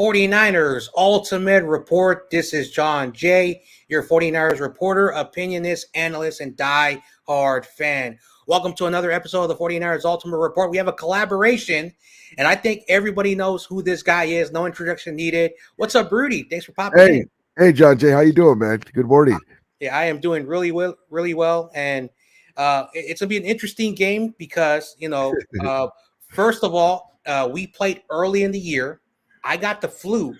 49ers Ultimate Report. This is John J., your 49ers reporter, opinionist, analyst, and die-hard fan. Welcome to another episode of the 49ers Ultimate Report. We have a collaboration, and I think everybody knows who this guy is. No introduction needed. What's up, Rudy? Thanks for popping in. Hey, John J., how you doing, man? Good morning. Yeah, I am doing really well, and it's going to be an interesting game because, first of all, we played early in the year. I got the flu,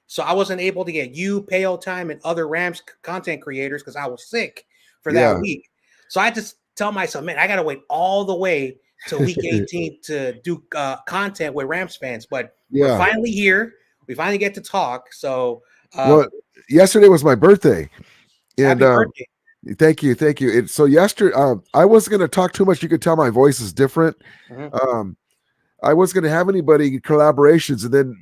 so I wasn't able to get you, Payo Time, and other Rams content creators because I was sick for that week. So I had to tell myself, man, I got to wait all the way to week 18 to do content with Rams fans. But we're finally here. We finally get to talk. So yesterday was my birthday. And happy birthday. Thank you. So yesterday, I wasn't going to talk too much. You could tell my voice is different. Mm-hmm. I wasn't going to have anybody collaborations, and then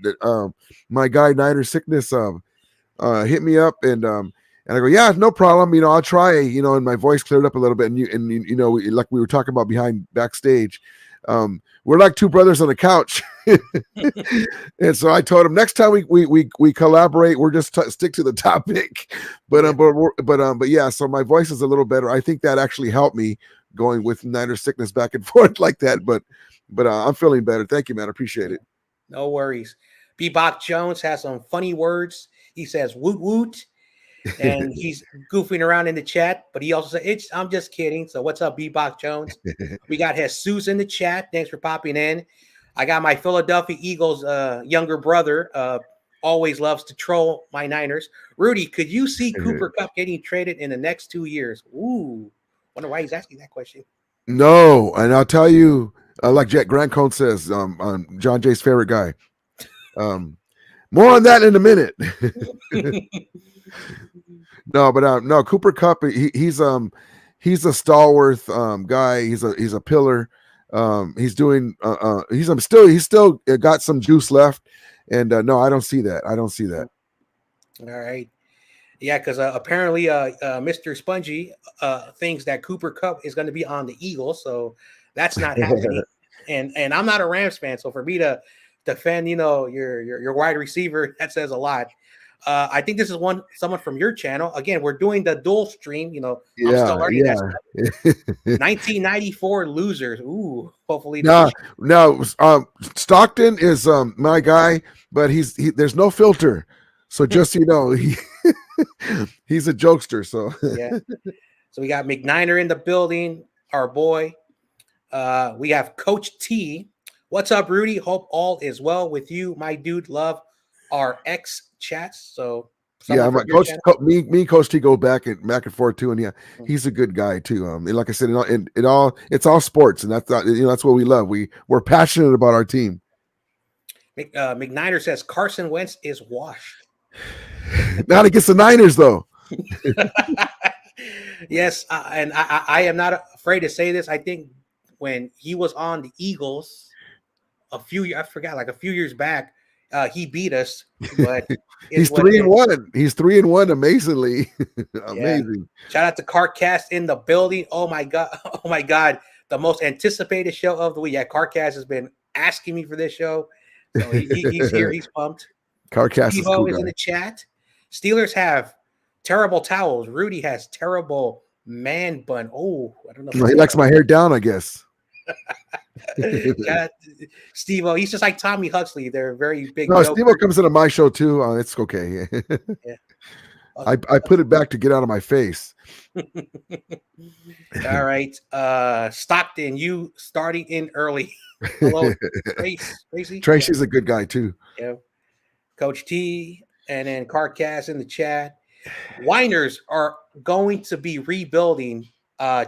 my guy Niner Sickness hit me up, and I go, yeah, no problem. I'll try. And my voice cleared up a little bit, and like we were talking about backstage, we're like two brothers on the couch, and so I told him next time we collaborate, we're just stick to the topic. But yeah, so my voice is a little better. I think that actually helped me going with Niner Sickness back and forth like that, but I'm feeling better. Thank you, man. I appreciate it. No worries. Bebop Jones has some funny words. He says woot woot, and he's goofing around in the chat, but he also said, I'm just kidding. So what's up, Bebop Jones? We got Jesus in the chat. Thanks for popping in. I got my Philadelphia Eagles younger brother, always loves to troll my Niners. Rudy, could you see Cooper Kupp getting traded in the next 2 years? Ooh, wonder why he's asking that question. No, and I'll tell you, like Jack Grant Cone says, John Jay's favorite guy. More on that in a minute. No, Cooper Kupp, he's a stalwart guy. He's a pillar. He's doing. He's still got some juice left, and no, I don't see that. All right. Yeah, because apparently Mr. Spongy thinks that Cooper Kupp is going to be on the Eagles, so that's not happening. And I'm not a Rams fan, so for me to defend, your wide receiver, that says a lot. I think this is someone from your channel. Again, we're doing the dual stream. I'm still learning that stuff. 1994 losers. Ooh, hopefully. No. Stockton is my guy, but there's no filter. So just he's a jokester. So yeah. So we got McNiner in the building, our boy. We have Coach T. What's up, Rudy? Hope all is well with you, my dude. Love our ex chats. So yeah, me and Coach T go back and forth too, and yeah, he's a good guy too. Like I said, it's all sports, and that's what we love. We're passionate about our team. McNiner says Carson Wentz is washed. Not against the Niners, though. Yes, and I am not afraid to say this. I think when he was on the Eagles a few years back, he beat us. But he's 3-1. He's 3-1. Amazingly, amazing. Shout out to Carcast in the building. Oh my god, the most anticipated show of the week. Yeah, Carcast has been asking me for this show, so he's here. He's pumped. Carcast is cool, in the chat. Steelers have terrible towels. Rudy has terrible man bun. Oh, I don't know. He likes my hair down, I guess. Steve-O, he's just like Tommy Huxley. They're very big. No, Steve-O comes into my show too. It's okay. Yeah. I put it back to get out of my face. All right. Stockton, you starting in early. Hello, Tracy. Tracy's a good guy too. Yeah. Coach T, and then Carcass in the chat. Winers are going to be rebuilding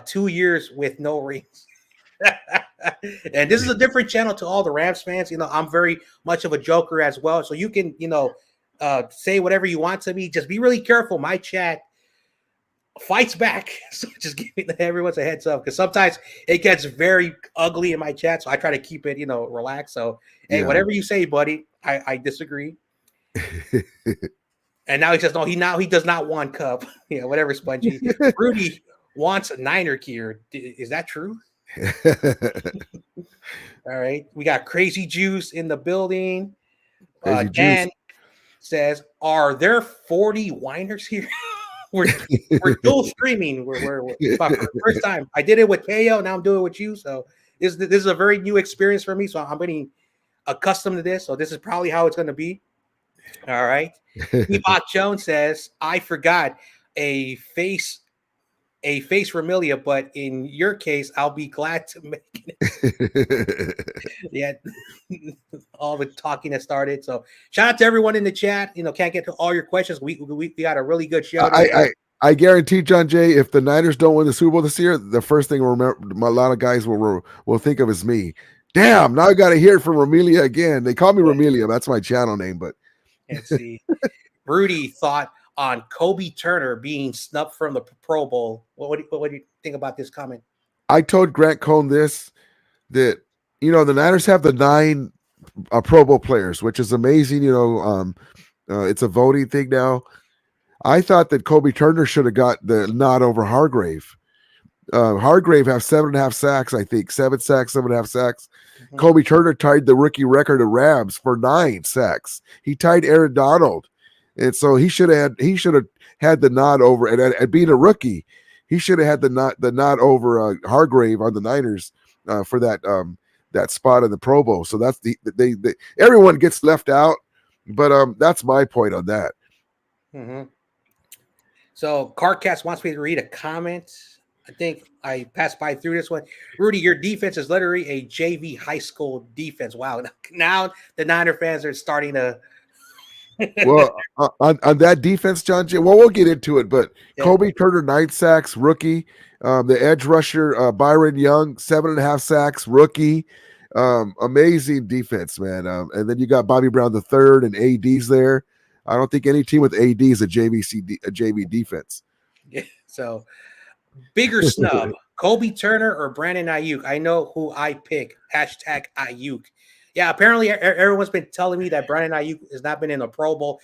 2 years with no rings. And this is a different channel to all the Rams fans. I'm very much of a joker as well. So you can, say whatever you want to me. Just be really careful. My chat fights back. So just giving everyone's a heads up because sometimes it gets very ugly in my chat. So I try to keep it, relaxed. So, hey, whatever you say, buddy, I disagree. And now he says, no, he does not want Cup. Whatever, Spongy. Rudy wants a Niner gear. Is that true? All right. We got Crazy Juice in the building. Dan says, "Are there 40 whiners here?" we're dual streaming. But for the first time. I did it with KO. Now I'm doing it with you. So this is a very new experience for me. So I'm getting accustomed to this. So this is probably how it's going to be. All right. Ebot Jones says, "I forgot a face Ramilia, but in your case, I'll be glad to make it." Yeah, all the talking has started. So shout out to everyone in the chat. Can't get to all your questions. We got a really good show today. I guarantee, John Jay, if the Niners don't win the Super Bowl this year, the first thing a lot of guys will think of is me. Damn, now I got to hear it from Ramilia again. They call me Ramilia. That's my channel name. But let's see. Rudy thought on Kobe Turner being snubbed from the Pro Bowl. What do you think about this comment? I told Grant Cohn that the Niners have the 9 Pro Bowl players, which is amazing. It's a voting thing now. I thought that Kobe Turner should have got the nod over Hargrave. Hargrave have 7.5 sacks, I think. 7 sacks, 7.5 sacks. Mm-hmm. Kobe Turner tied the rookie record of RAMS for 9 sacks. He tied Aaron Donald. And so he should have had the nod over, and being a rookie, he should have had the nod over Hargrave on the Niners for that spot in the Pro Bowl. So that's everyone gets left out, but that's my point on that. Mm-hmm. So Cardcast wants me to read a comment. I think I passed by through this one. Rudy, your defense is literally a JV high school defense. Wow. Now the Niner fans are starting to. Well, on that defense, John Jay, well, we'll get into it, but yeah. Kobe Turner, 9 sacks, rookie. The edge rusher, Byron Young, 7.5 sacks, rookie. Amazing defense, man. And then you got Bobby Brown III and ADs there. I don't think any team with AD is a JV defense. Yeah, so bigger snub, Kobe Turner or Brandon Ayuk? I know who I pick. Hashtag Ayuk. Yeah, apparently everyone's been telling me that Brandon Ayuk has not been in the Pro Bowl.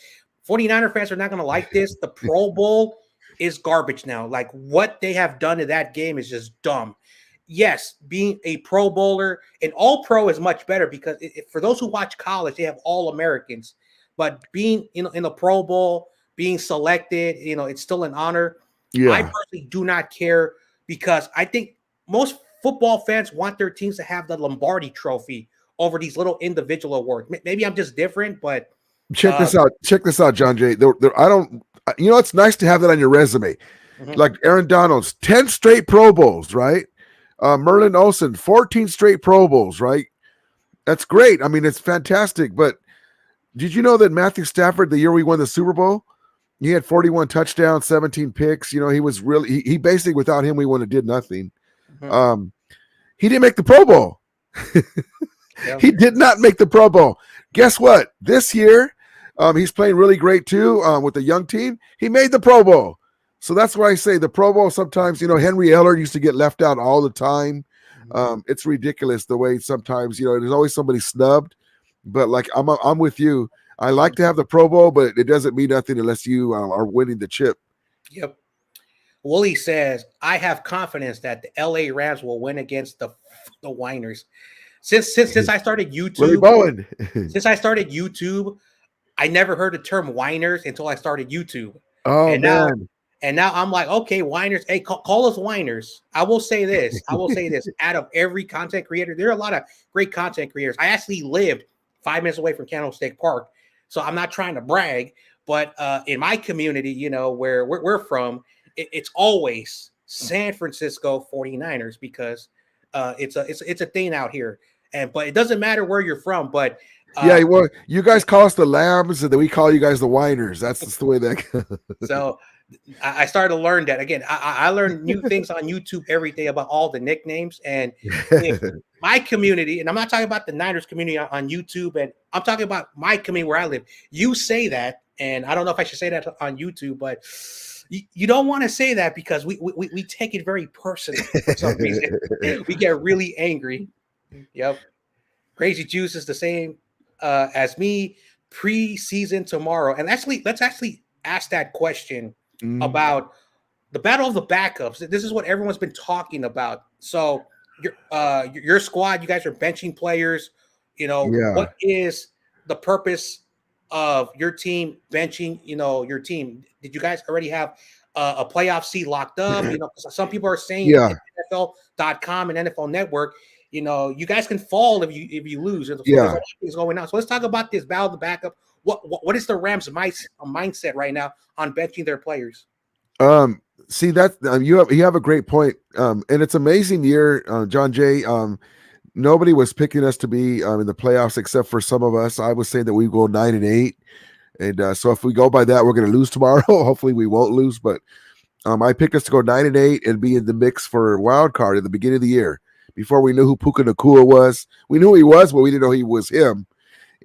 49er fans are not going to like this. The Pro Bowl is garbage now. Like, what they have done to that game is just dumb. Yes, being a Pro Bowler, and All-Pro is much better because for those who watch college, they have All-Americans. But being in the Pro Bowl, being selected, it's still an honor. Yeah. I personally do not care because I think most football fans want their teams to have the Lombardi Trophy over these little individual awards. Maybe I'm just different, but check this out. Check this out, John Jay. It's nice to have that on your resume. Mm-hmm. Like Aaron Donald's 10 straight Pro Bowls, right? Merlin Olsen, 14 straight Pro Bowls, right? That's great. I mean, it's fantastic, but did you know that Matthew Stafford, the year we won the Super Bowl, he had 41 touchdowns, 17 picks. He was really, he basically, without him, we wouldn't have did nothing. Mm-hmm. He didn't make the Pro Bowl. Yep. He did not make the Pro Bowl. Guess what? This year, he's playing really great too with the young team. He made the Pro Bowl. So that's why I say the Pro Bowl sometimes, Henry Eller used to get left out all the time. Mm-hmm. It's ridiculous the way sometimes, there's always somebody snubbed. But like I'm with you. I like to have the Pro Bowl, but it doesn't mean nothing unless you are winning the chip. Yep. Wooly says, I have confidence that the LA Rams will win against the Whiners. Since I started YouTube, I never heard the term whiners until I started YouTube. Oh, and man. Now I'm like, okay, whiners. Hey, call us whiners. I will say this. Out of every content creator, there are a lot of great content creators. I actually lived 5 minutes away from Candlestick Park, so I'm not trying to brag. But in my community, where we're from, it's always San Francisco 49ers because it's a thing out here. But it doesn't matter where you're from. But yeah, well, you guys call us the Lambs, and then we call you guys the Whiners. That's just the way that. So I started to learn that again. I learn new things on YouTube every day about all the nicknames, and if my community, and I'm not talking about the Niners community on YouTube, and I'm talking about my community where I live. You say that, and I don't know if I should say that on YouTube, but you don't want to say that because we take it very personal for some reason. We get really angry. Yep. Crazy Juice is the same as me. Preseason tomorrow, and let's actually ask that question about the battle of the backups. This is what everyone's been talking about. So your squad, you guys are benching players. What is the purpose of your team benching, your team? Did you guys already have a playoff seat locked up? Some people are saying Yeah, at NFL.com and NFL Network, you guys can fall if you lose. So there's a yeah. lot of things going on. So let's talk about this battle of the backup. What is the Rams' mindset right now on benching their players? See that you have a great point. And it's amazing year, John Jay. Nobody was picking us to be in the playoffs except for some of us. I was saying that we go 9-8, and so if we go by that, we're going to lose tomorrow. Hopefully, we won't lose, but I picked us to go 9-8 and be in the mix for a wild card at the beginning of the year. Before we knew who Puka Nacua was, we knew who he was, but we didn't know he was him.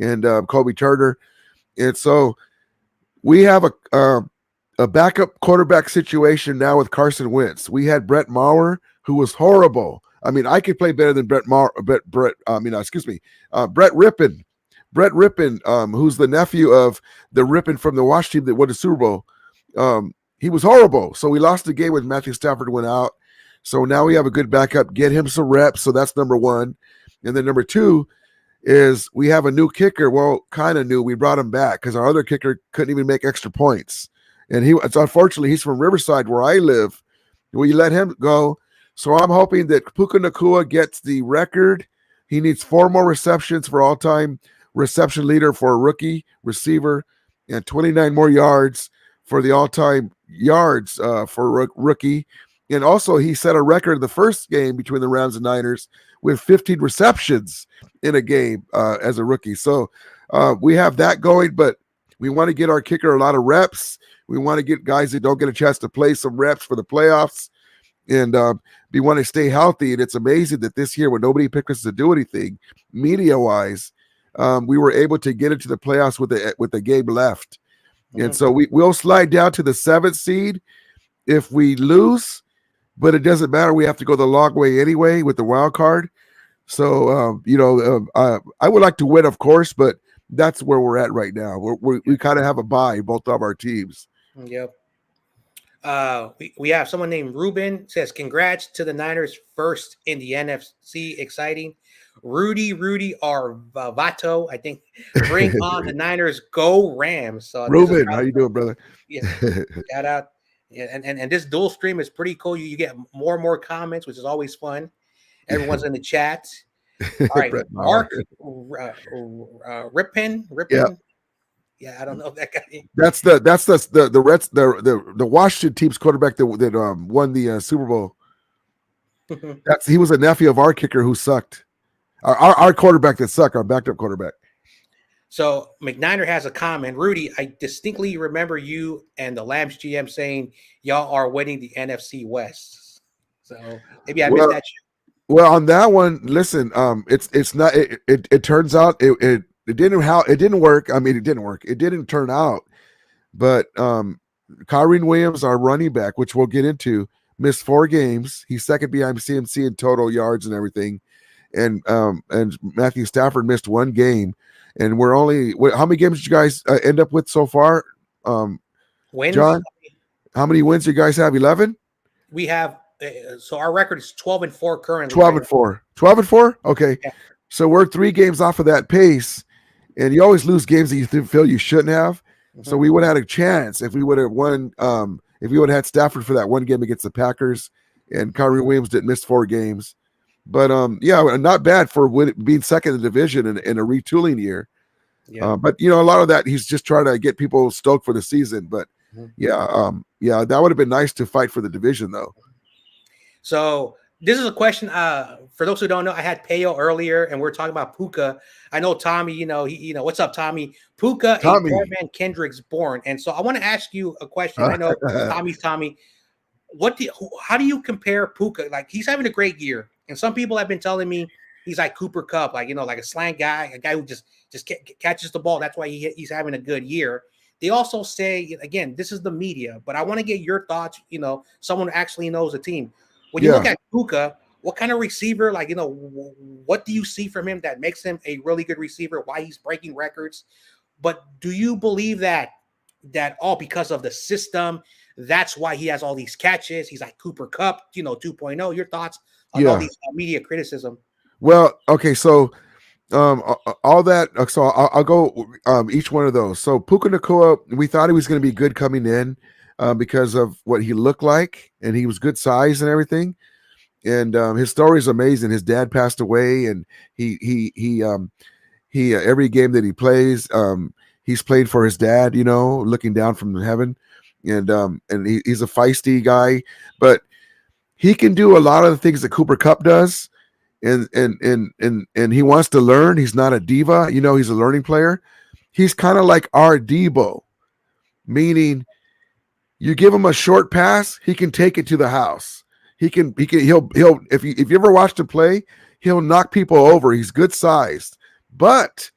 And Kobe Turner, and so we have a backup quarterback situation now with Carson Wentz. We had Brett Maher, who was horrible. I mean, I could play better than Brett Rippon. Brett Rippon, who's the nephew of the Rippon from the Wash team that won the Super Bowl. He was horrible. So we lost the game when Matthew Stafford went out. So now we have a good backup. Get him some reps. So that's number one. And then number two is we have a new kicker. Well, kind of new. We brought him back because our other kicker couldn't even make extra points. And unfortunately, he's from Riverside, where I live. We let him go. So I'm hoping that Puka Nacua gets the record. He needs 4 more receptions for all-time reception leader for a rookie receiver and 29 more yards for the all-time yards for a rookie. And also, he set a record in the first game between the Rams and Niners with 15 receptions in a game as a rookie. So we have that going, but we want to get our kicker a lot of reps. We want to get guys that don't get a chance to play some reps for the playoffs. And we want to stay healthy. And it's amazing that this year, when nobody picked us to do anything media-wise, we were able to get into the playoffs with the game left. Mm-hmm. And so we'll slide down to the 7th seed if we lose, but it doesn't matter. We have to go the long way anyway with the wild card. So, I would like to win, of course, but that's where we're at right now. We kind of have a bye, both of our teams. Yep. We have someone named Ruben says, congrats to the Niners first in the NFC. Exciting. Rudy Arvato, I think. Bring on the Niners. Go Rams. So Ruben, how you doing, brother? Yeah. Shout out. Yeah, and this dual stream is pretty cool. You get more and more comments, which is always fun. Everyone's in the chat. All right, Mark Rippin. Yeah. Yeah, I don't know that guy. That's the Reds, the Washington team's quarterback that won the Super Bowl. He was a nephew of our kicker who sucked. Our quarterback that sucked, our backup quarterback. So McNiner has a comment. Rudy, I distinctly remember you and the Lambs GM saying y'all are winning the NFC West. So maybe I missed that shit. Well, on that one, listen, it's not. It turns out it didn't work. I mean, it didn't work. It didn't turn out. But Kyren Williams, our running back, which we'll get into, missed 4 games. He's second behind CMC in total yards and everything. And Matthew Stafford missed 1 game. And we're only how many games did you guys end up with so far? Wins, John? How many wins do you guys have? 11? We have. So our record is 12-4 currently. 12-4. 12-4? Okay. Yeah. So we're 3 games off of that pace, and you always lose games that you feel you shouldn't have. Mm-hmm. So we would have had a chance if we would have won. If we would have had Stafford for that 1 game against the Packers, and Kyren Williams didn't miss 4 games. But not bad for being second in the division in a retooling year. Yeah. But a lot of that he's just trying to get people stoked for the season. But that would have been nice to fight for the division though. So this is a question for those who don't know. I had Payo earlier, and we're talking about Puka. I know Tommy. What's up, Tommy? Puka, a Borman Kendrick's born, and so I want to ask you a question. I know Tommy's Tommy. How do you compare Puka? Like, he's having a great year, and some people have been telling me he's like Cooper Kupp, like like a slant guy, a guy who just catches the ball. That's why he's having a good year. They also say, again, this is the media, but I want to get your thoughts. Someone who actually knows the team. When you look at Puka, what kind of receiver, what do you see from him that makes him a really good receiver? Why he's breaking records? But do you believe that all because of the system? That's why he has all these catches. He's like Cooper Kupp, 2.0. Your thoughts on all these media criticism? Well, okay, so all that. So I'll go each one of those. So Puka Nacua, we thought he was going to be good coming in because of what he looked like, and he was good size and everything. And his story is amazing. His dad passed away, and he every game that he plays, he's played for his dad. Looking down from heaven, and he's a feisty guy, but he can do a lot of the things that Cooper Kupp does. And he wants to learn. He's not a diva, he's a learning player. He's kind of like our Debo, meaning you give him a short pass, he can take it to the house. He'll if you ever watched him play, he'll knock people over. He's good sized, but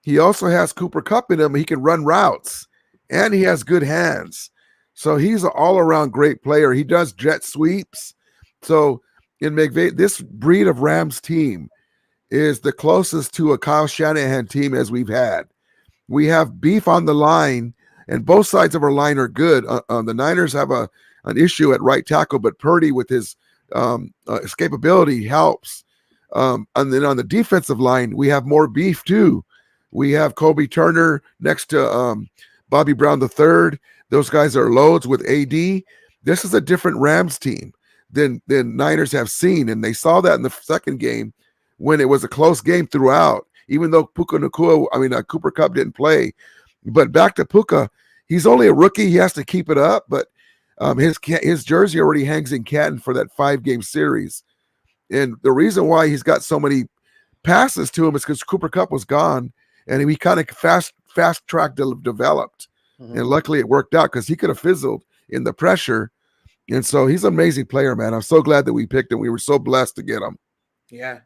he also has Cooper Kupp in him. He can run routes, and he has good hands. So he's an all around great player. He does jet sweeps. So in McVay, this breed of Rams team is the closest to a Kyle Shanahan team as we've had. We have beef on the line, and both sides of our line are good. The Niners have an issue at right tackle, but Purdy with his escapability helps. And then on the defensive line, we have more beef too. We have Kobe Turner next to Bobby Brown III. Those guys are loads with AD. This is a different Rams team than Niners have seen, and they saw that in the second game when it was a close game throughout, even though Cooper Kupp didn't play. But back to Puka, he's only a rookie. He has to keep it up, but his jersey already hangs in Canton for that 5-game series. And the reason why he's got so many passes to him is because Cooper Kupp was gone, and he kind of fast track developed. Mm-hmm. And luckily it worked out because he could have fizzled in the pressure. And so he's an amazing player, man. I'm so glad that we picked him. We were so blessed to get him. Yeah.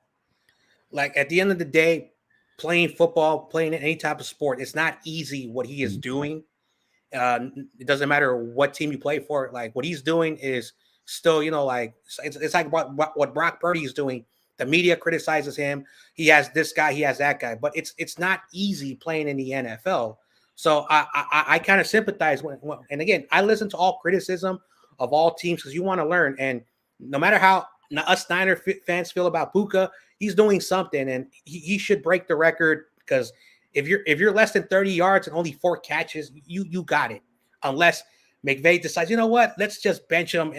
Like at the end of the day, playing football, playing any type of sport, it's not easy what he is doing. It doesn't matter what team you play for. Like what he's doing is still, like it's like what Brock Purdy is doing. The media criticizes him. He has this guy, he has that guy, but it's not easy playing in the NFL. So I kind of sympathize and again, I listen to all criticism of all teams because you want to learn. And no matter how us Niner fans feel about Puka, he's doing something, and he should break the record because if you're less than 30 yards and only 4 catches, you got it. Unless McVay decides, you know what, let's just bench him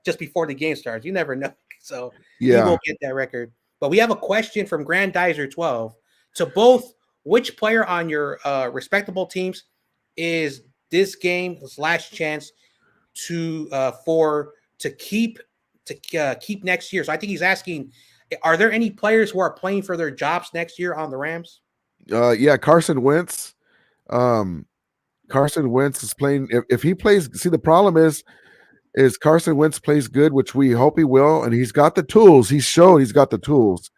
just before the game starts. You never know. So yeah, he won't get that record. But we have a question from Grandizer 12 to both. Which player on your respectable teams is this game's last chance to keep next year? So I think he's asking, are there any players who are playing for their jobs next year on the Rams? Yeah, Carson Wentz. Carson Wentz is playing. If he plays, see, the problem is Carson Wentz plays good, which we hope he will, and he's got the tools. He's shown he's got the tools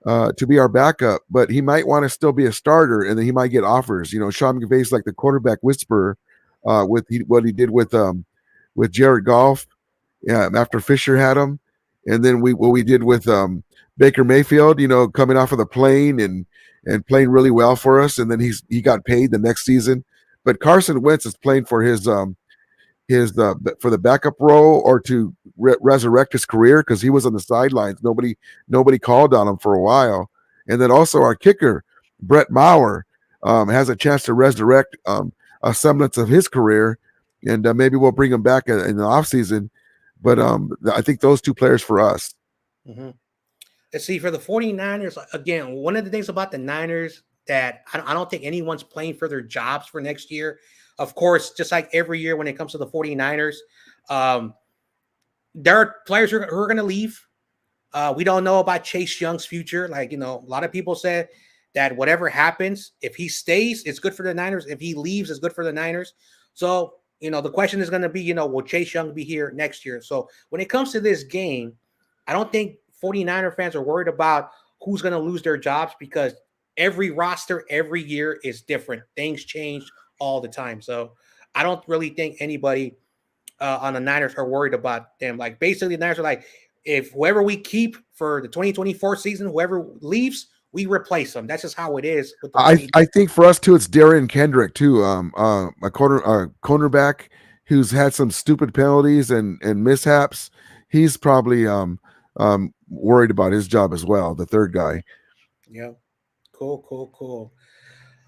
to be our backup, but he might want to still be a starter, and then he might get offers. Sean McVay's like the quarterback whisperer with what he did with Jared Goff, after Fisher had him, and then what we did with Baker Mayfield, coming off of the plane and playing really well for us, and then he got paid the next season. But Carson Wentz is playing for his for the backup role or to resurrect his career because he was on the sidelines. Nobody called on him for a while. And then also our kicker, Brett Maher, has a chance to resurrect a semblance of his career, and maybe we'll bring him back in the offseason. But I think those two players for us. Mm-hmm. Let's see, for the 49ers, again, one of the things about the Niners that I don't think anyone's playing for their jobs for next year. Of course, just like every year when it comes to the 49ers, there are players who are going to leave. We don't know about Chase Young's future. Like, a lot of people said that whatever happens, if he stays, it's good for the Niners. If he leaves, it's good for the Niners. So, the question is going to be, will Chase Young be here next year? So when it comes to this game, I don't think 49er fans are worried about who's going to lose their jobs because every roster every year is different. Things change all the time. So I don't really think anybody on the Niners are worried about them. Like basically the Niners are like, if whoever we keep for the 2024 season, whoever leaves, we replace them. That's just how it is. With the I think for us too, it's Darian Kendrick too, a cornerback who's had some stupid penalties and mishaps. He's probably worried about his job as well. The third guy. Yeah. Cool.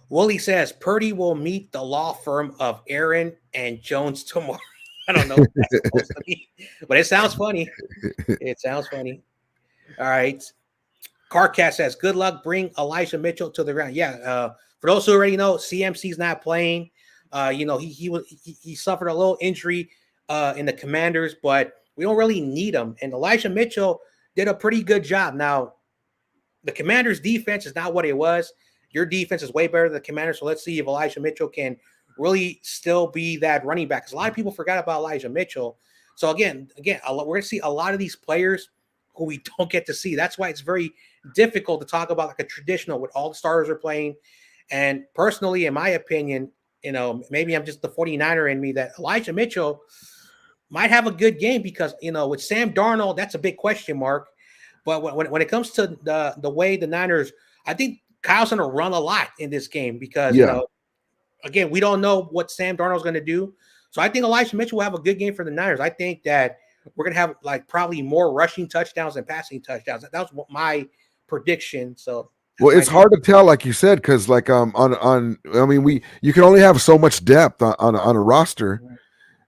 Wooly says Purdy will meet the law firm of Aaron and Jones tomorrow. I don't know what that's supposed to be, but it sounds funny. It sounds funny. All right. Carcat says, good luck. Bring Elijah Mitchell to the ground. Yeah. For those who already know, CMC's not playing. He suffered a little injury in the Commanders, but we don't really need him. And Elijah Mitchell did a pretty good job. Now, the Commanders' defense is not what it was. Your defense is way better than the Commanders. So let's see if Elijah Mitchell can really still be that running back. Because a lot of people forgot about Elijah Mitchell. So again, we're going to see a lot of these players who we don't get to see. That's why it's very difficult to talk about like a traditional with all the starters are playing. And personally, in my opinion, maybe I'm just the 49er in me that Elijah Mitchell might have a good game because, with Sam Darnold, that's a big question mark. But when it comes to the way the Niners, I think Kyle's going to run a lot in this game because, again, we don't know what Sam Darnold's going to do. So I think Elijah Mitchell will have a good game for the Niners. I think that we're going to have like probably more rushing touchdowns than passing touchdowns. That was my prediction. So well, it's hard to tell, like you said, because like I mean, you can only have so much depth on a roster.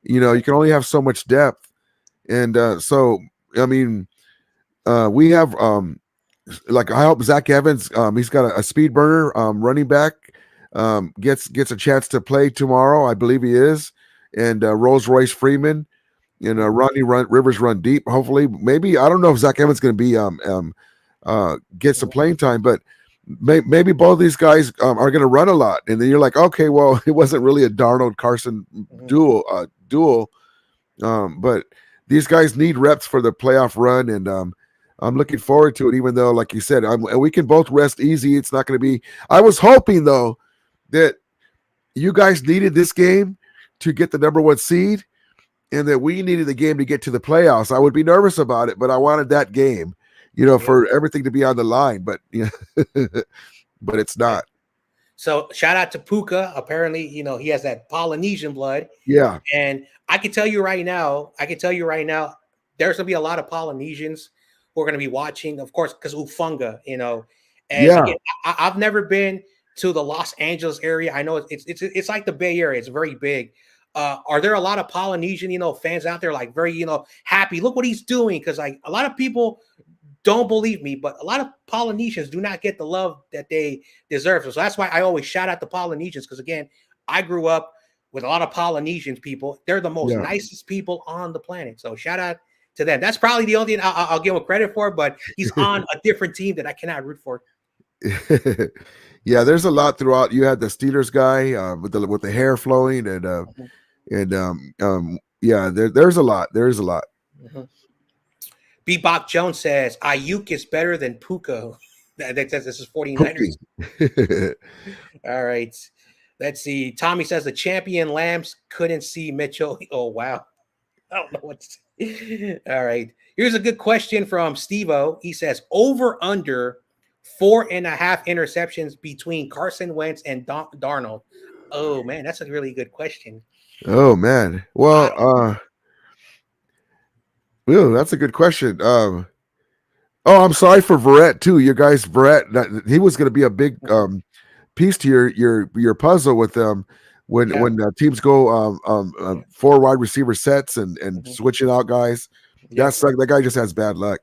You can only have so much depth, and so I mean, we have like I hope Zach Evans, he's got a speed burner running back, gets a chance to play tomorrow. I believe he is, and Rolls Royce Freeman. Rivers run deep. Hopefully, maybe I don't know if Zach Evans going to be get some playing time, but maybe both of these guys are going to run a lot. And then you're like, okay, well, it wasn't really a Darnold Carson duel, but these guys need reps for the playoff run, and I'm looking forward to it. Even though, like you said, and we can both rest easy. It's not going to be. I was hoping though that you guys needed this game to get the number 1 seed, and that we needed the game to get to the playoffs. I would be nervous about it, but I wanted that game, for everything to be on the line. But but it's not. So shout out to Puka. Apparently, he has that Polynesian blood. Yeah. And I can tell you right now, there's gonna be a lot of Polynesians who are gonna be watching, of course, because Ufunga, And again, I've never been to the Los Angeles area. I know it's like the Bay Area. It's very big. Are there a lot of Polynesian, fans out there like very, happy? Look what he's doing, because like a lot of people don't believe me, but a lot of Polynesians do not get the love that they deserve. So that's why I always shout out the Polynesians, because again, I grew up with a lot of Polynesian people. They're the most nicest people on the planet. So shout out to them. That's probably the only thing I'll give him credit for, but he's on a different team that I cannot root for. Yeah, there's a lot throughout. You had the Steelers guy with the hair flowing, and there's a lot. There's a lot. Mm-hmm. Bebop Jones says Ayuk is better than Puka. That says this is 49ers. All right. Let's see. Tommy says the champion Lambs couldn't see Mitchell. Oh, wow. I don't know what to say. All right. Here's a good question from Steve-O. He says over under 4.5 interceptions between Carson Wentz and Darnold. Oh, man, that's a really good question. Oh, man. Well, that's a good question. I'm sorry for Verrett too. Your guys, Verrett, he was going to be a big piece to your puzzle with them when teams go 4 wide receiver sets and switching out guys. That's like that guy just has bad luck.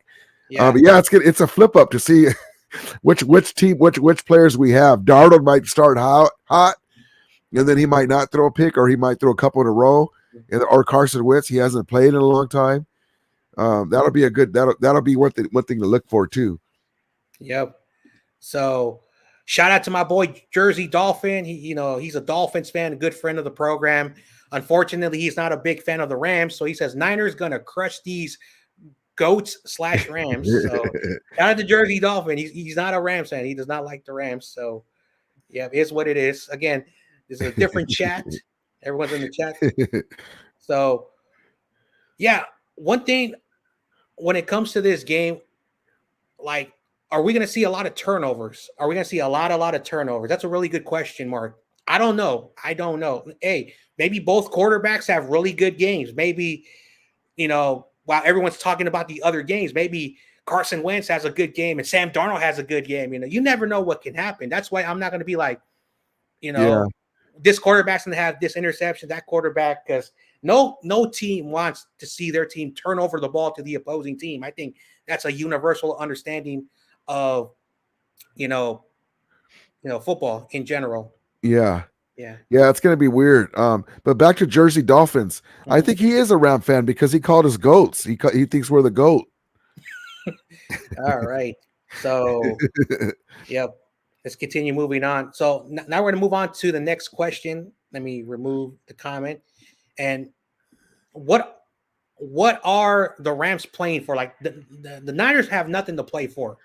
But it's good. It's a flip up to see which players we have. Darnold might start hot, and then he might not throw a pick, or he might throw a couple in a row, or Carson Wentz. He hasn't played in a long time. That'll be that'll be one thing to look for too. Yep. So shout out to my boy Jersey Dolphin. He's a Dolphins fan, a good friend of the program. Unfortunately, he's not a big fan of the Rams, so he says Niners gonna crush these goats/Rams. So shout out to Jersey Dolphin. He's not a Rams fan. He does not like the Rams. So yeah, it is what it is. Again, this is a different chat. Everyone's in the chat. So yeah, one thing when it comes to this game, like, are we going to see a lot of turnovers? Are we going to see a lot of turnovers? That's a really good question, Mark. I don't know. Hey, maybe both quarterbacks have really good games. Maybe, while everyone's talking about the other games, maybe Carson Wentz has a good game and Sam Darnold has a good game. You never know what can happen. That's why I'm not going to be like, this quarterback's going to have this interception, that quarterback, because no team wants to see their team turn over the ball to the opposing team. I think that's a universal understanding of, football in general. Yeah. Yeah. Yeah, it's going to be weird. But back to Jersey Dolphins. Mm-hmm. I think he is a Ram fan because he called us goats. He thinks we're the goat. All right. So, yep. Let's continue moving on. So now we're going to move on to the next question. Let me remove the comment. And what are the Rams playing for? Like the Niners have nothing to play for.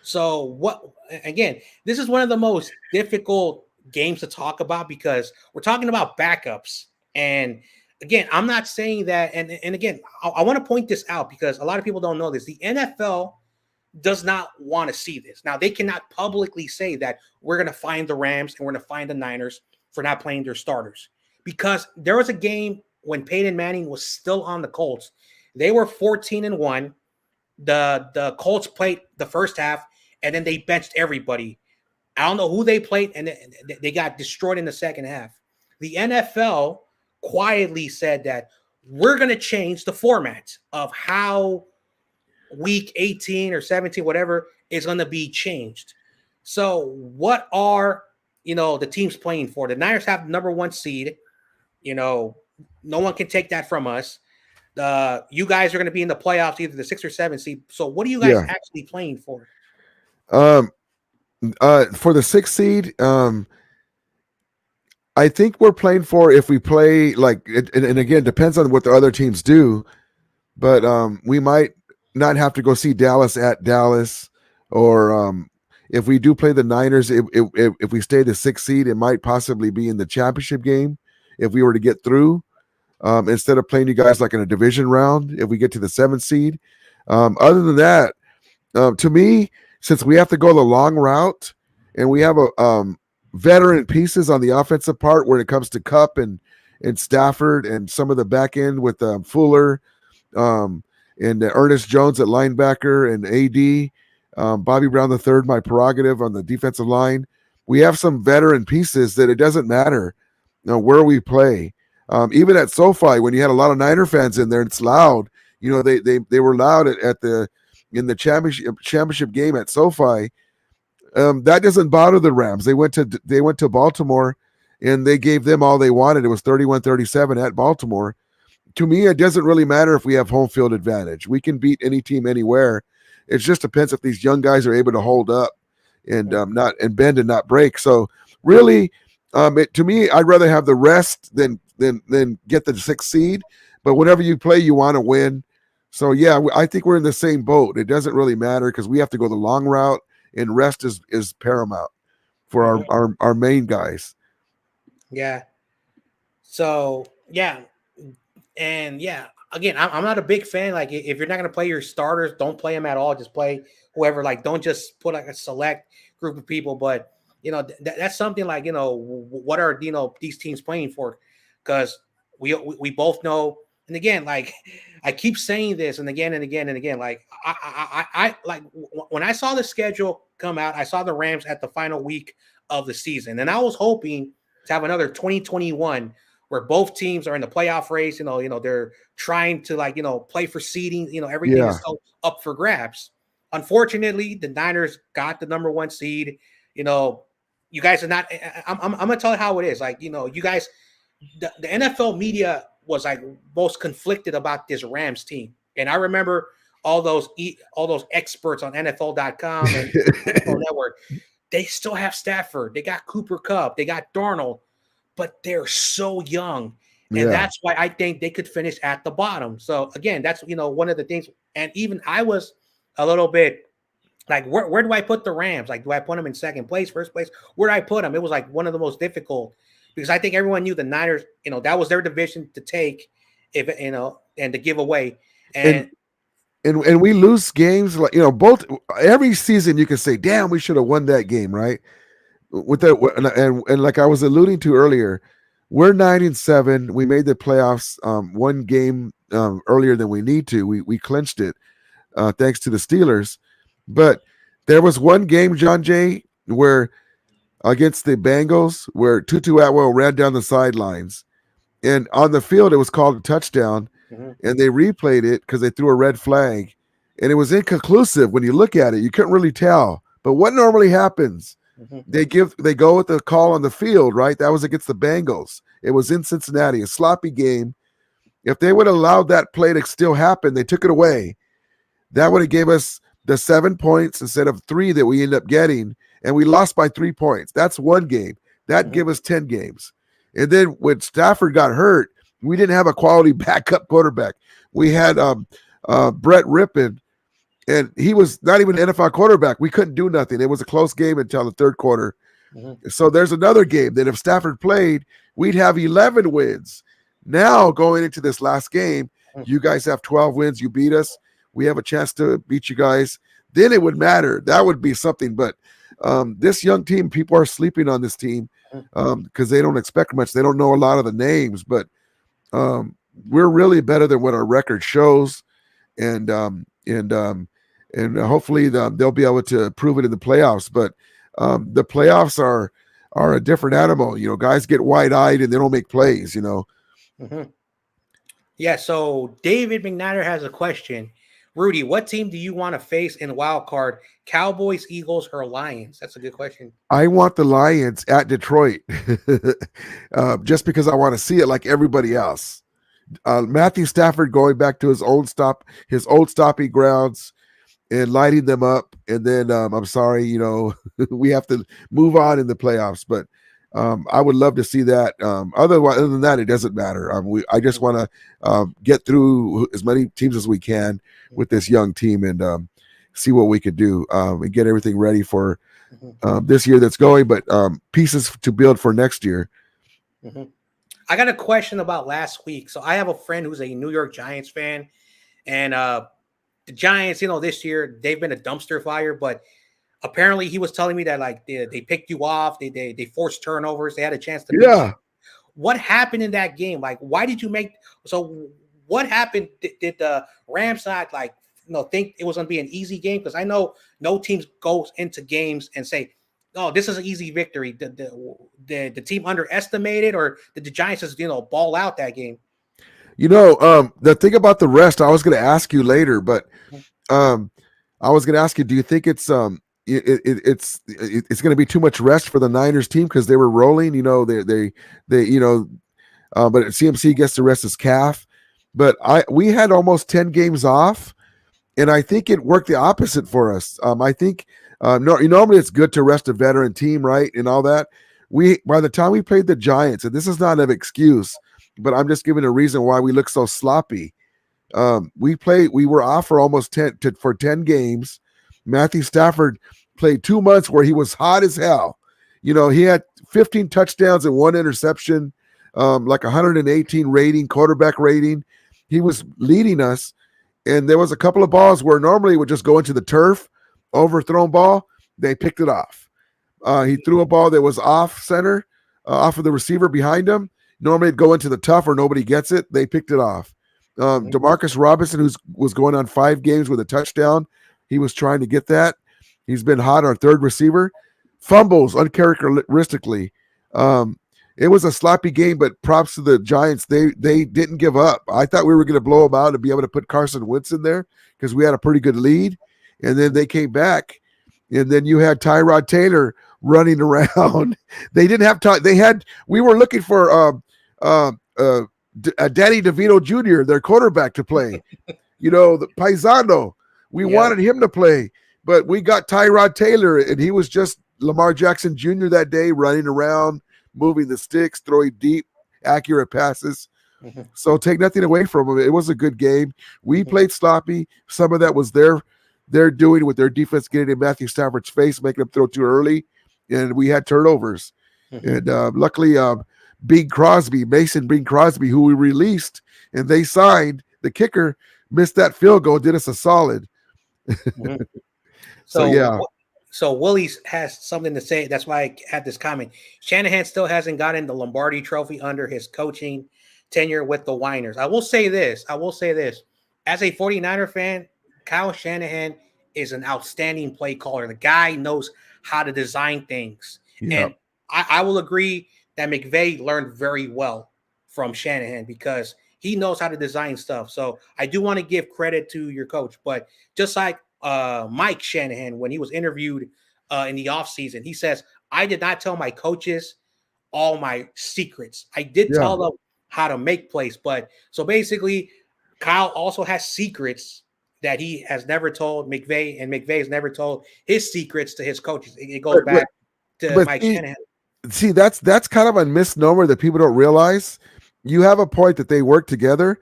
So what? Again, this is one of the most difficult games to talk about because we're talking about backups. And again, I'm not saying that. And again, I want to point this out because a lot of people don't know this. The NFL does not want to see this. Now, they cannot publicly say that we're going to find the Rams and we're going to find the Niners for not playing their starters, because there was a game when Peyton Manning was still on the Colts. They were 14-1. The Colts played the first half, and then they benched everybody. I don't know who they played, and they got destroyed in the second half. The NFL quietly said that we're going to change the format of how week 18 or 17, whatever, is going to be changed. So what are, the teams playing for? The Niners have the number 1 seed. No one can take that from us. You guys are going to be in the playoffs, either the 6 or 7 seed. So what are you guys actually playing for? For the 6th seed, I think we're playing for, if we play like, and again, depends on what the other teams do, but we might not have to go see Dallas at Dallas, or if we do play the Niners, if we stay the 6th seed, it might possibly be in the championship game if we were to get through, instead of playing you guys like in a division round if we get to the 7th seed. Other than that, to me, since we have to go the long route and we have a veteran pieces on the offensive part when it comes to Kupp and Stafford and some of the back end with Fuller, and Ernest Jones at linebacker and AD, Bobby Brown III, my prerogative on the defensive line. We have some veteran pieces that it doesn't matter where we play. Even at SoFi, when you had a lot of Niner fans in there, it's loud. They were loud in the championship game at SoFi. That doesn't bother the Rams. They went to Baltimore, and they gave them all they wanted. It was 31-37 at Baltimore. To me, it doesn't really matter if we have home field advantage. We can beat any team anywhere. It just depends if these young guys are able to hold up and not bend and not break. So really, to me, I'd rather have the rest than get the 6th seed. But whenever you play, you want to win. So yeah, I think we're in the same boat. It doesn't really matter because we have to go the long route, and rest is paramount for our main guys. Yeah. So yeah. And yeah, again, I'm not a big fan. Like, if you're not going to play your starters, don't play them at all. Just play whoever. Like, don't just put like a select group of people. But that's something like, what are these teams playing for? Because we both know. And again, like, I keep saying this, and again and again and again. Like, I like when I saw the schedule come out, I saw the Rams at the final week of the season, and I was hoping to have another 2021. Where both teams are in the playoff race, they're trying to play for seeding, everything is so up for grabs. Unfortunately, the Niners got the number 1 seed. You guys are not. I'm gonna tell you how it is. Like, you guys, the NFL media was like most conflicted about this Rams team, and I remember all those experts on NFL.com and NFL Network. They still have Stafford. They got Cooper Kupp. They got Darnold. But they're so young. And that's why I think they could finish at the bottom. So again, that's, one of the things. And even I was a little bit like, where do I put the Rams? Like, do I put them in 2nd place, 1st place? Where do I put them? It was like one of the most difficult, because I think everyone knew the Niners, that was their division to take, if and to give away. And we lose games like, both every season you can say, damn, we should have won that game, right? With that, and like I was alluding to earlier, we're 9-7. We made the playoffs 1 game earlier than we need to. We clinched it. thanks to the Steelers. But there was one game, John Jay, where against the Bengals, where Tutu Atwell ran down the sidelines, and on the field it was called a touchdown, and they replayed it because they threw a red flag, and it was inconclusive. When you look at it, you couldn't really tell. But what normally happens? They go with the call on the field, right? That was against the Bengals. It was in Cincinnati, a sloppy game. If they would have allowed that play to still happen, they took it away. That would have gave us the 7 points instead of 3 that we ended up getting, and we lost by 3 points. That's one game. That gave us 10 games. And then when Stafford got hurt, we didn't have a quality backup quarterback. We had Brett Rippon, and he was not even an NFL quarterback. We couldn't do nothing. It was a close game until the third quarter. So there's another game that if Stafford played, we'd have 11 wins. Now going into this last game, you guys have 12 wins. You beat us. We have a chance to beat you guys. Then it would matter. That would be something. But this young team, people are sleeping on this team because they don't expect much. They don't know a lot of the names, but we're really better than what our record shows. And hopefully they'll be able to prove it in the playoffs. But the playoffs are a different animal. You know, guys get wide-eyed and they don't make plays, you know. Yeah, so David McNatter has a question. Rudy, what team do you want to face in wild card? Cowboys, Eagles, or Lions? That's a good question. I want the Lions at Detroit just because I want to see it like everybody else. Matthew Stafford going back to his old stopping grounds and lighting them up. And then I'm sorry, you know, we have to move on in the playoffs, but I would love to see that. Other than that, it doesn't matter. I just want to get through as many teams as we can with this young team and see what we could do and get everything ready for this year that's going, but pieces to build for next year. I got a question about last week. So I have a friend who's a New York Giants fan, and the Giants, you know, this year they've been a dumpster fire, but apparently he was telling me that like they picked you off, they forced turnovers, they had a chance to beat you. What happened in that game? Like, why did you make so? What happened? Did the Rams not like think it was going to be an easy game? Because I know no teams goes into games and say, "Oh, this is an easy victory." The team underestimated, or did the Giants just ball out that game? You know, the thing about the rest, I was going to ask you later, but I was going to ask you, do you think it's it's going to be too much rest for the Niners team because they were rolling? You know, they but CMC gets to rest his calf. But we had almost 10 games off, and I think it worked the opposite for us. I think normally it's good to rest a veteran team, right, and all that. By the time we played the Giants, and this is not an excuse, but I'm just giving a reason why we look so sloppy. We were off for almost 10 games. Matthew Stafford played 2 months where he was hot as hell. You know, he had 15 touchdowns and 1 interception, like 118 quarterback rating. He was leading us, and there was a couple of balls where normally it would just go into the turf, overthrown ball. They picked it off. He threw a ball that was off center, off of the receiver behind him. Normally it'd go into the tough or nobody gets it. They picked it off. Demarcus Robinson, was going on 5 games with a touchdown, he was trying to get that. He's been hot, our third receiver. Fumbles uncharacteristically. It was a sloppy game, but props to the Giants. They didn't give up. I thought we were going to blow them out and be able to put Carson Wentz in there because we had a pretty good lead. And then they came back. And then you had Tyrod Taylor running around. They didn't have time. We were looking for Danny DeVito Jr., their quarterback, to play. You know, the Paisano. We wanted him to play, but we got Tyrod Taylor, and he was just Lamar Jackson Jr. that day, running around, moving the sticks, throwing deep, accurate passes. So take nothing away from him. It was a good game. We played sloppy. Some of that was their doing with their defense getting in Matthew Stafford's face, making him throw too early, and we had turnovers. And luckily, Mason Bing Crosby, who we released and they signed, the kicker, missed that field goal, did us a solid. So Willie's has something to say. That's why I had this comment. Shanahan still hasn't gotten the Lombardi Trophy under his coaching tenure with the Winers. I will say this. As a 49er fan, Kyle Shanahan is an outstanding play caller. The guy knows how to design things. Yeah. And I will agree that McVay learned very well from Shanahan because he knows how to design stuff. So I do want to give credit to your coach. But just like Mike Shanahan, when he was interviewed in the offseason, he says, I did not tell my coaches all my secrets. I did Yeah. tell them how to make plays. But so basically, Kyle also has secrets that he has never told McVay, and McVay has never told his secrets to his coaches. It goes back to But Mike Shanahan. see, that's kind of a misnomer that people don't realize. You have a point that they work together,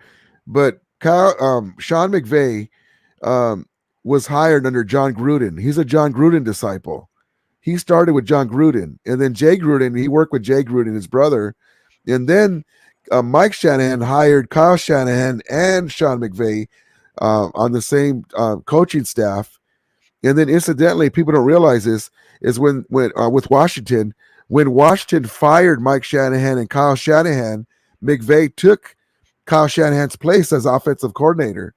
but Sean McVay was hired under John Gruden. He's a John Gruden disciple. He started with John Gruden, and then Jay Gruden. He worked with Jay Gruden, his brother, and then Mike Shanahan hired Kyle Shanahan and Sean McVay on the same coaching staff. And then, incidentally, people don't realize this is when with Washington, when Washington fired Mike Shanahan and Kyle Shanahan, McVay took Kyle Shanahan's place as offensive coordinator.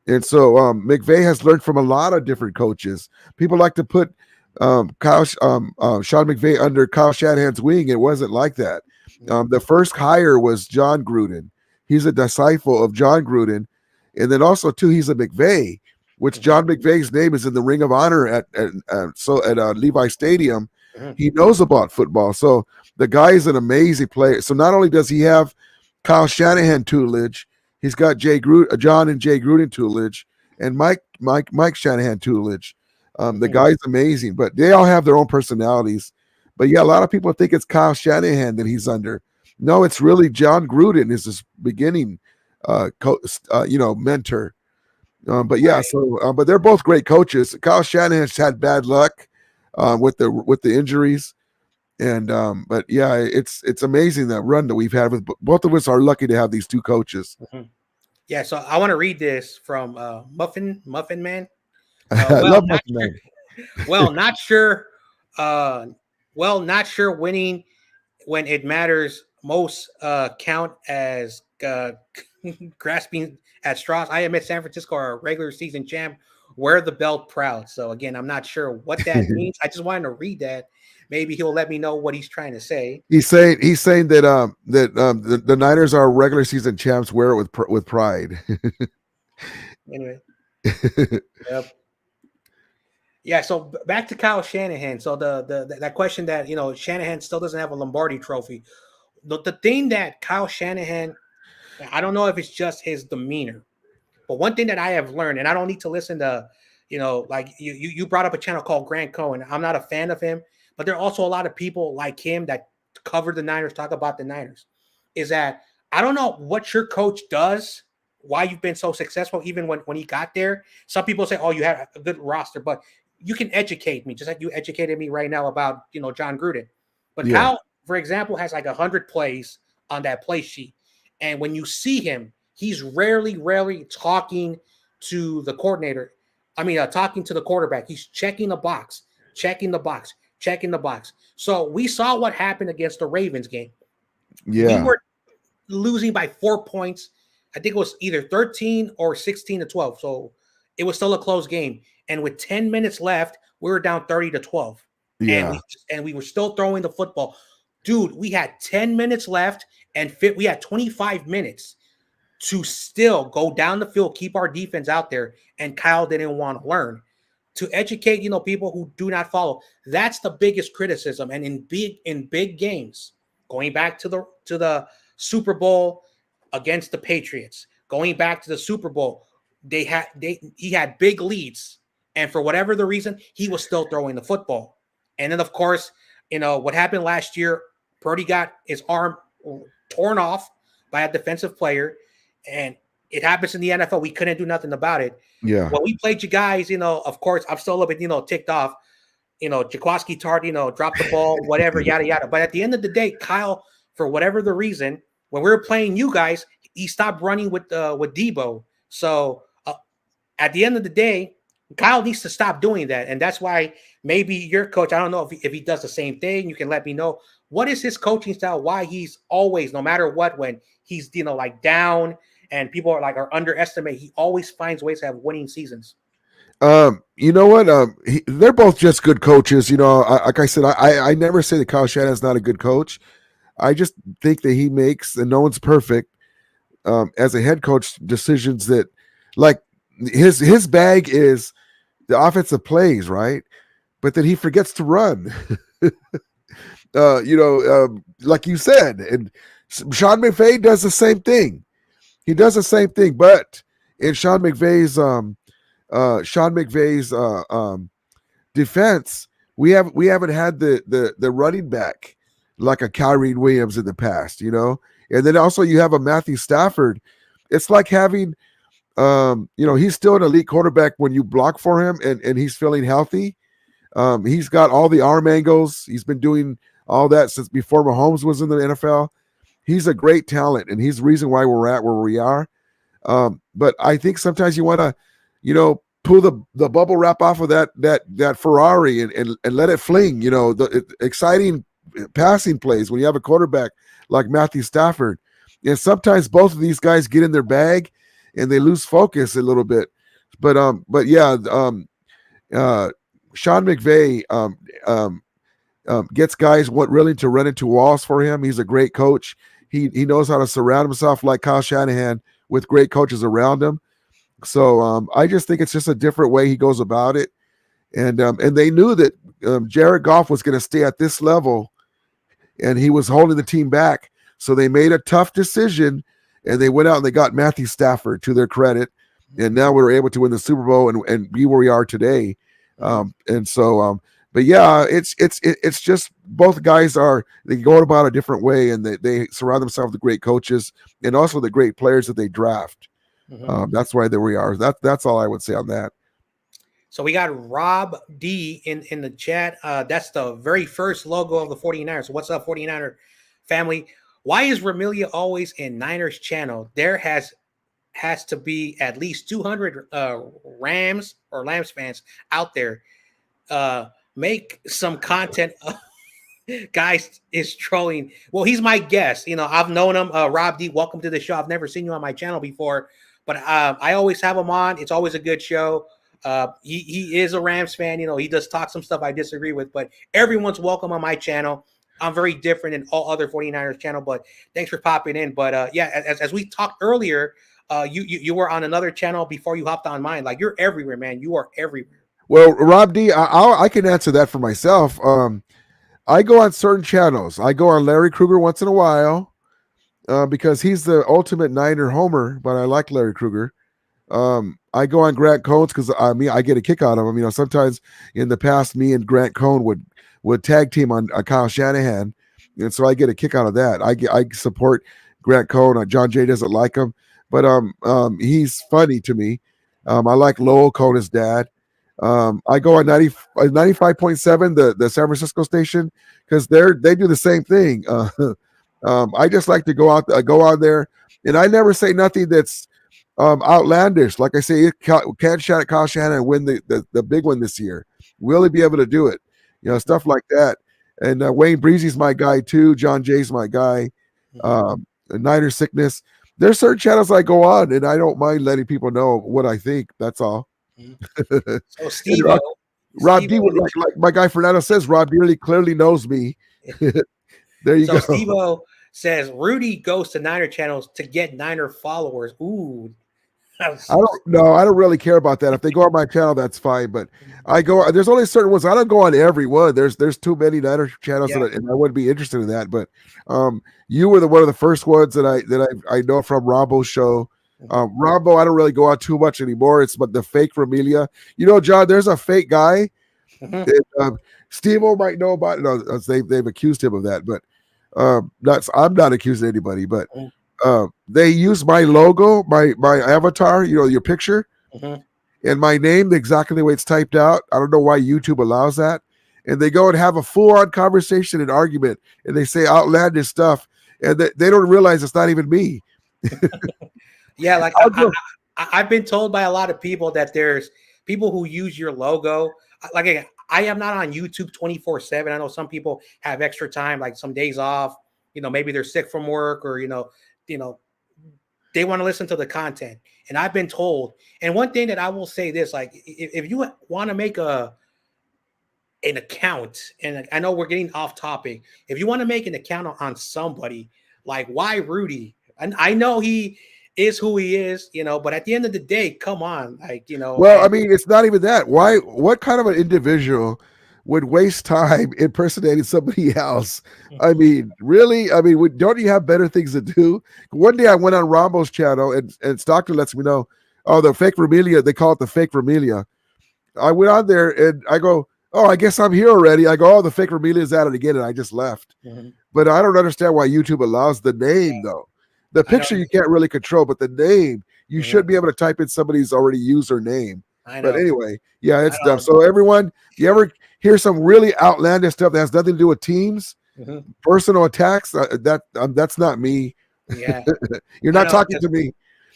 And so McVay has learned from a lot of different coaches. People like to put Sean McVay under Kyle Shanahan's wing. It wasn't like that. The first hire was John Gruden. He's a disciple of John Gruden. And then also, too, he's a McVay, which John McVay's name is in the Ring of Honor at Levi Stadium. He knows about football. So the guy is an amazing player. So not only does he have Kyle Shanahan tutelage, he's got John and Jay Gruden tutelage, and Mike Shanahan tutelage. The guy's amazing, but they all have their own personalities. But yeah, a lot of people think it's Kyle Shanahan that he's under. No, it's really John Gruden is his beginning, mentor. But yeah, but they're both great coaches. Kyle Shanahan's had bad luck with the injuries, and but yeah, it's amazing that run that we've had with both of us are lucky to have these two coaches. Yeah, so I want to read this from Muffin Man. I love Muffin Man. Not sure. Not sure winning when it matters most count as grasping at straws. I admit San Francisco are a regular season champ. Wear the belt proud. So again, I'm not sure what that means. I just wanted to read that. Maybe he'll let me know what he's trying to say. He's saying that the Niners are regular season champs. Wear it with pride. Anyway. Yep. Yeah, so back to Kyle Shanahan. So that question that Shanahan still doesn't have a Lombardi trophy. The thing that Kyle Shanahan, I don't know if it's just his demeanor, but one thing that I have learned, and I don't need to listen to, like you brought up a channel called Grant Cohen. I'm not a fan of him, but there are also a lot of people like him that cover the Niners, talk about the Niners. Is that I don't know what your coach does, why you've been so successful, even when he got there. Some people say, oh, you had a good roster, but you can educate me, just like you educated me right now about, John Gruden. But Kyle, for example, has like 100 plays on that play sheet. And when you see him, he's rarely talking to the coordinator. Talking to the quarterback. He's checking the box. So we saw what happened against the Ravens game. Yeah. We were losing by 4 points. I think it was either 13 or 16-12. So it was still a close game. And with 10 minutes left, we were down 30-12. Yeah. And we were still throwing the football. Dude, we had 10 minutes left and we had 25 minutes to still go down the field, keep our defense out there. And Kyle didn't want to learn. To educate, people who do not follow. That's the biggest criticism. And in big games, going back to the Super Bowl against the Patriots, going back to the Super Bowl, he had big leads. And for whatever the reason, he was still throwing the football. And then, of course, what happened last year, Purdy got his arm torn off by a defensive player. And it happens in the NFL. We couldn't do nothing about it. Yeah. When we played you guys, of course, I'm still a little bit, ticked off. Jaquaski Tart, dropped the ball, whatever, yada, yada. But at the end of the day, Kyle, for whatever the reason, when we were playing you guys, he stopped running with Debo. So at the end of the day, Kyle needs to stop doing that. And that's why maybe your coach, I don't know if he does the same thing. You can let me know. What is his coaching style? Why he's always, no matter what, when he's, like down and people are underestimated, he always finds ways to have winning seasons. You know what? They're both just good coaches. You know, like I said, I never say that Kyle Shanahan's not a good coach. I just think that he makes, and no one's perfect, as a head coach, decisions that, like, his bag is the offensive plays, right? But then he forgets to run. Like you said, and Sean McVay does the same thing. He does the same thing, but in Sean McVay's defense, we haven't had the running back like a Kyrie Williams in the past, you know. And then also you have a Matthew Stafford. It's like having, he's still an elite quarterback when you block for him and he's feeling healthy. He's got all the arm angles. He's been doing all that since before Mahomes was in the NFL. He's a great talent, and he's the reason why we're at where we are. But I think sometimes you want to, pull the bubble wrap off of that Ferrari and let it fling. You know, the exciting passing plays when you have a quarterback like Matthew Stafford. And sometimes both of these guys get in their bag and they lose focus a little bit. But yeah, Sean McVay gets guys willing to run into walls for him. He's a great coach. He knows how to surround himself, like Kyle Shanahan, with great coaches around him. So I just think it's just a different way he goes about it. And they knew that Jared Goff was going to stay at this level, and he was holding the team back. So they made a tough decision, and they went out and they got Matthew Stafford, to their credit. And now we were able to win the Super Bowl and be where we are today. But yeah, it's just both guys they go about a different way, and they surround themselves with great coaches and also the great players that they draft. That's why there we are. That's all I would say on that. So we got Rob D in the chat. That's the very first logo of the 49ers. So what's up, 49er family? Why is Ramilia always in Niners channel? There has to be at least 200 Rams or Lambs fans out there. Make some content. Guys is trolling. Well, he's my guest. You know, I've known him. Rob D, welcome to the show. I've never seen you on my channel before, but I always have him on. It's always a good show. He is a Rams fan. You know, he does talk some stuff I disagree with, but everyone's welcome on my channel. I'm very different than all other 49ers channel, but thanks for popping in. But yeah, as we talked earlier, you were on another channel before you hopped on mine. Like, you're everywhere, man. You are everywhere. Well, Rob D, I can answer that for myself. I go on certain channels. I go on Larry Kruger once in a while because he's the ultimate Niner homer, but I like Larry Kruger. I go on Grant Cohn's because I get a kick out of him. You know, sometimes in the past, me and Grant Cohn would tag team on Kyle Shanahan, and so I get a kick out of that. I support Grant Cohn. John Jay doesn't like him, but he's funny to me. I like Lowell Cohn, his dad. I go on 95.7, the San Francisco station, because they do the same thing. I just like to go on there, and I never say nothing that's outlandish. Like I say, can't shout at Kyle Shanahan and win the big one this year. Will he be able to do it? You know, stuff like that. And Wayne Breezy's my guy too. John Jay's my guy. Niner Sickness. There's certain channels I go on, and I don't mind letting people know what I think. That's all. So Steve, Rob D, like my guy Fernando says, Rob really clearly knows me. There you go. So Steve says Rudy goes to Niner channels to get Niner followers. Ooh. I don't really care about that. If they go on my channel, that's fine. But there's only certain ones. I don't go on every one. There's too many Niner channels, and I wouldn't be interested in that. But you were one of the first ones that I know from Robbo's show. Robbo, I don't really go on too much anymore. It's but the fake Ramilia. You know, John, there's a fake guy. Steve-O might know about it. No, they've accused him of that, but I'm not accusing anybody, but they use my logo, my avatar, you know, your picture, and my name exactly the way it's typed out. I don't know why YouTube allows that. And they go and have a full-on conversation and argument, and they say outlandish stuff, and they don't realize it's not even me. Yeah, like I've been told by a lot of people that there's people who use your logo. Like, I am not on YouTube 24/7. I know some people have extra time, like some days off. You know, maybe they're sick from work, or you know, they want to listen to the content. And I've been told, and one thing that I will say this, like if you want to make an account, and I know we're getting off topic, if you want to make an account on somebody, like why Rudy? And I know he is who he is, but at the end of the day, come on, like, Well, I mean, it's not even that. Why? What kind of an individual would waste time impersonating somebody else? I mean, really? I mean, don't you have better things to do? One day I went on Rambo's channel, and Stockton lets me know, oh, the fake Vermilia, they call it the fake Vermilia. I went on there and I go, oh, I guess I'm here already. I go, oh, the fake Vermilia is at it again, and I just left. Mm-hmm. But I don't understand why YouTube allows the name, though. The picture you can't really control, but the name, you should be able to type in somebody's already user name. But anyway, yeah, it's dumb. So everyone, you ever hear some really outlandish stuff that has nothing to do with teams, personal attacks? That's not me. Yeah, you're not talking to me.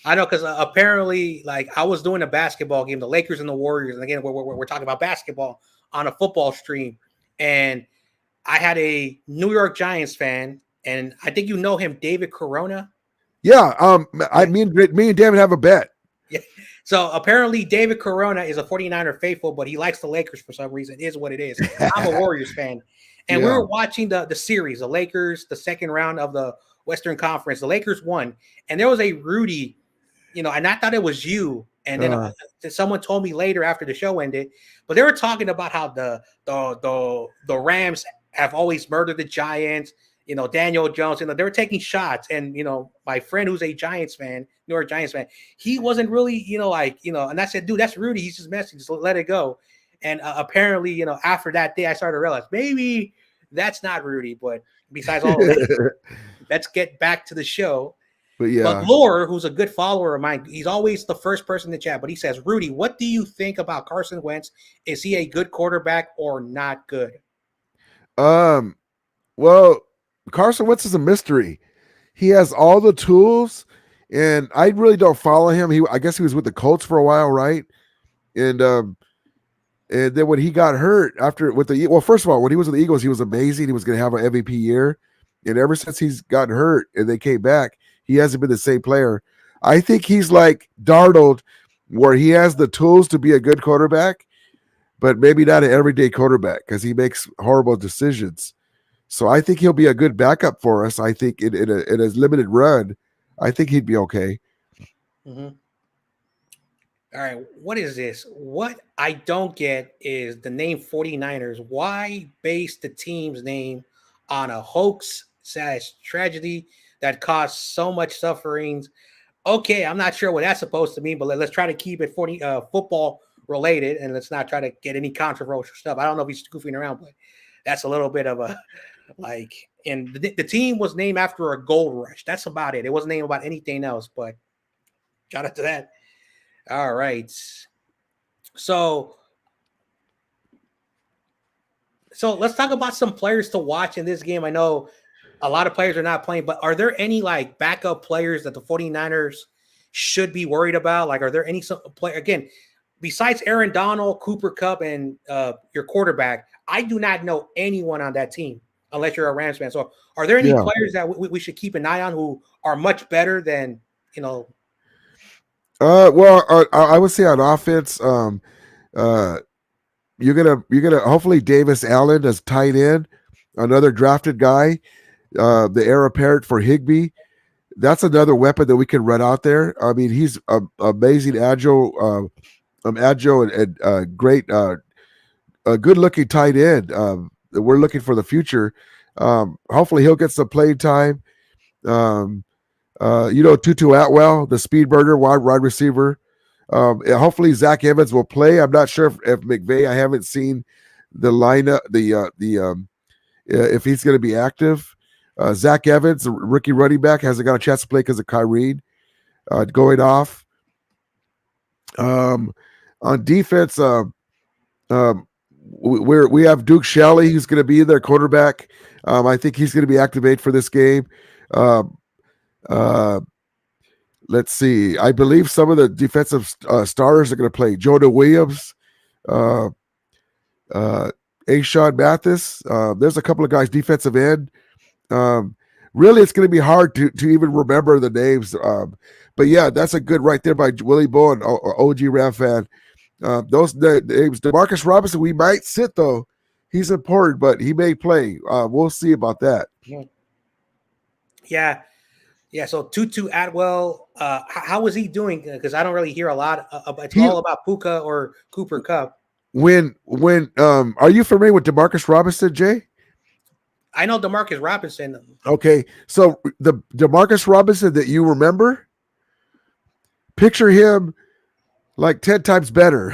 I know, because apparently, like, I was doing a basketball game, the Lakers and the Warriors, and again, we're talking about basketball on a football stream, and I had a New York Giants fan, and I think you know him, David Corona. Yeah, me and David have a bet. Yeah. So apparently David Corona is a 49er faithful, but he likes the Lakers for some reason. It is what it is. I'm a Warriors fan. And we were watching the series, the Lakers, the second round of the Western Conference. The Lakers won. And there was a Rudy, and I thought it was you. And then someone told me later after the show ended, but they were talking about how the Rams have always murdered the Giants. Daniel Jones, they were taking shots. And, my friend who's a Giants fan, New York Giants fan, he wasn't really, and I said, dude, that's Rudy. He's just messing. Just let it go. And apparently, after that day, I started to realize maybe that's not Rudy. But besides all of that, let's get back to the show. But Lore, who's a good follower of mine, he's always the first person to chat. But he says, Rudy, what do you think about Carson Wentz? Is he a good quarterback or not good? Well, Carson Wentz is a mystery. He has all the tools, and I really don't follow him. I guess he was with the Colts for a while, right? And then when he got hurt first of all, when he was with the Eagles, he was amazing. He was going to have an MVP year, and ever since he's gotten hurt and they came back, he hasn't been the same player. I think he's like Darnold, where he has the tools to be a good quarterback, but maybe not an everyday quarterback because he makes horrible decisions. So I think he'll be a good backup for us. I think in a limited run, I think he'd be okay. Mm-hmm. All right, what is this? What I don't get is the name 49ers. Why base the team's name on a hoax/tragedy that caused so much sufferings? Okay, I'm not sure what that's supposed to mean, but let's try to keep it football related, and let's not try to get any controversial stuff. I don't know if he's goofing around, but that's a little bit of a and the team was named after a gold rush. That's about it. It wasn't named about anything else, but shout out to that. All right. So let's talk about some players to watch in this game. I know a lot of players are not playing, but are there any backup players that the 49ers should be worried about? Are there any player again, besides Aaron Donald, Cooper Kupp, and your quarterback? I do not know anyone on that team unless you're a Rams fan. So are there any players that we should keep an eye on who are much better than, Well, I would say on offense, you're gonna hopefully Davis Allen as tight end, another drafted guy, the heir apparent for Higbee. That's another weapon that we can run out there. I mean, he's amazing, agile and great, a good-looking tight end. We're looking for the future. Hopefully, he'll get some playing time. Tutu Atwell, the speed burner, wide receiver. Hopefully Zach Evans will play. I'm not sure if McVay. I haven't seen the lineup. If he's going to be active. Zach Evans, the rookie running back, hasn't got a chance to play because of Kyrie going off. On defense, we have Duke Shelley, who's going to be their quarterback. I think he's going to be activated for this game. Let's see. I believe some of the defensive starters are going to play. Jonah Williams, Ashawn Mathis. There's a couple of guys defensive end. really, it's going to be hard to even remember the names. But yeah, that's a good right there by Willie Bull and OG Ram fan. Those names, Demarcus Robinson, we might sit though. He's important, but he may play. We'll see about that. Yeah. Yeah, so Tutu Atwell, how was he doing? Because I don't really hear a lot. It's all about Puka or Cooper Kupp. When are you familiar with Demarcus Robinson, Jay? I know Demarcus Robinson. Okay, so the Demarcus Robinson that you remember, picture him like 10 times better.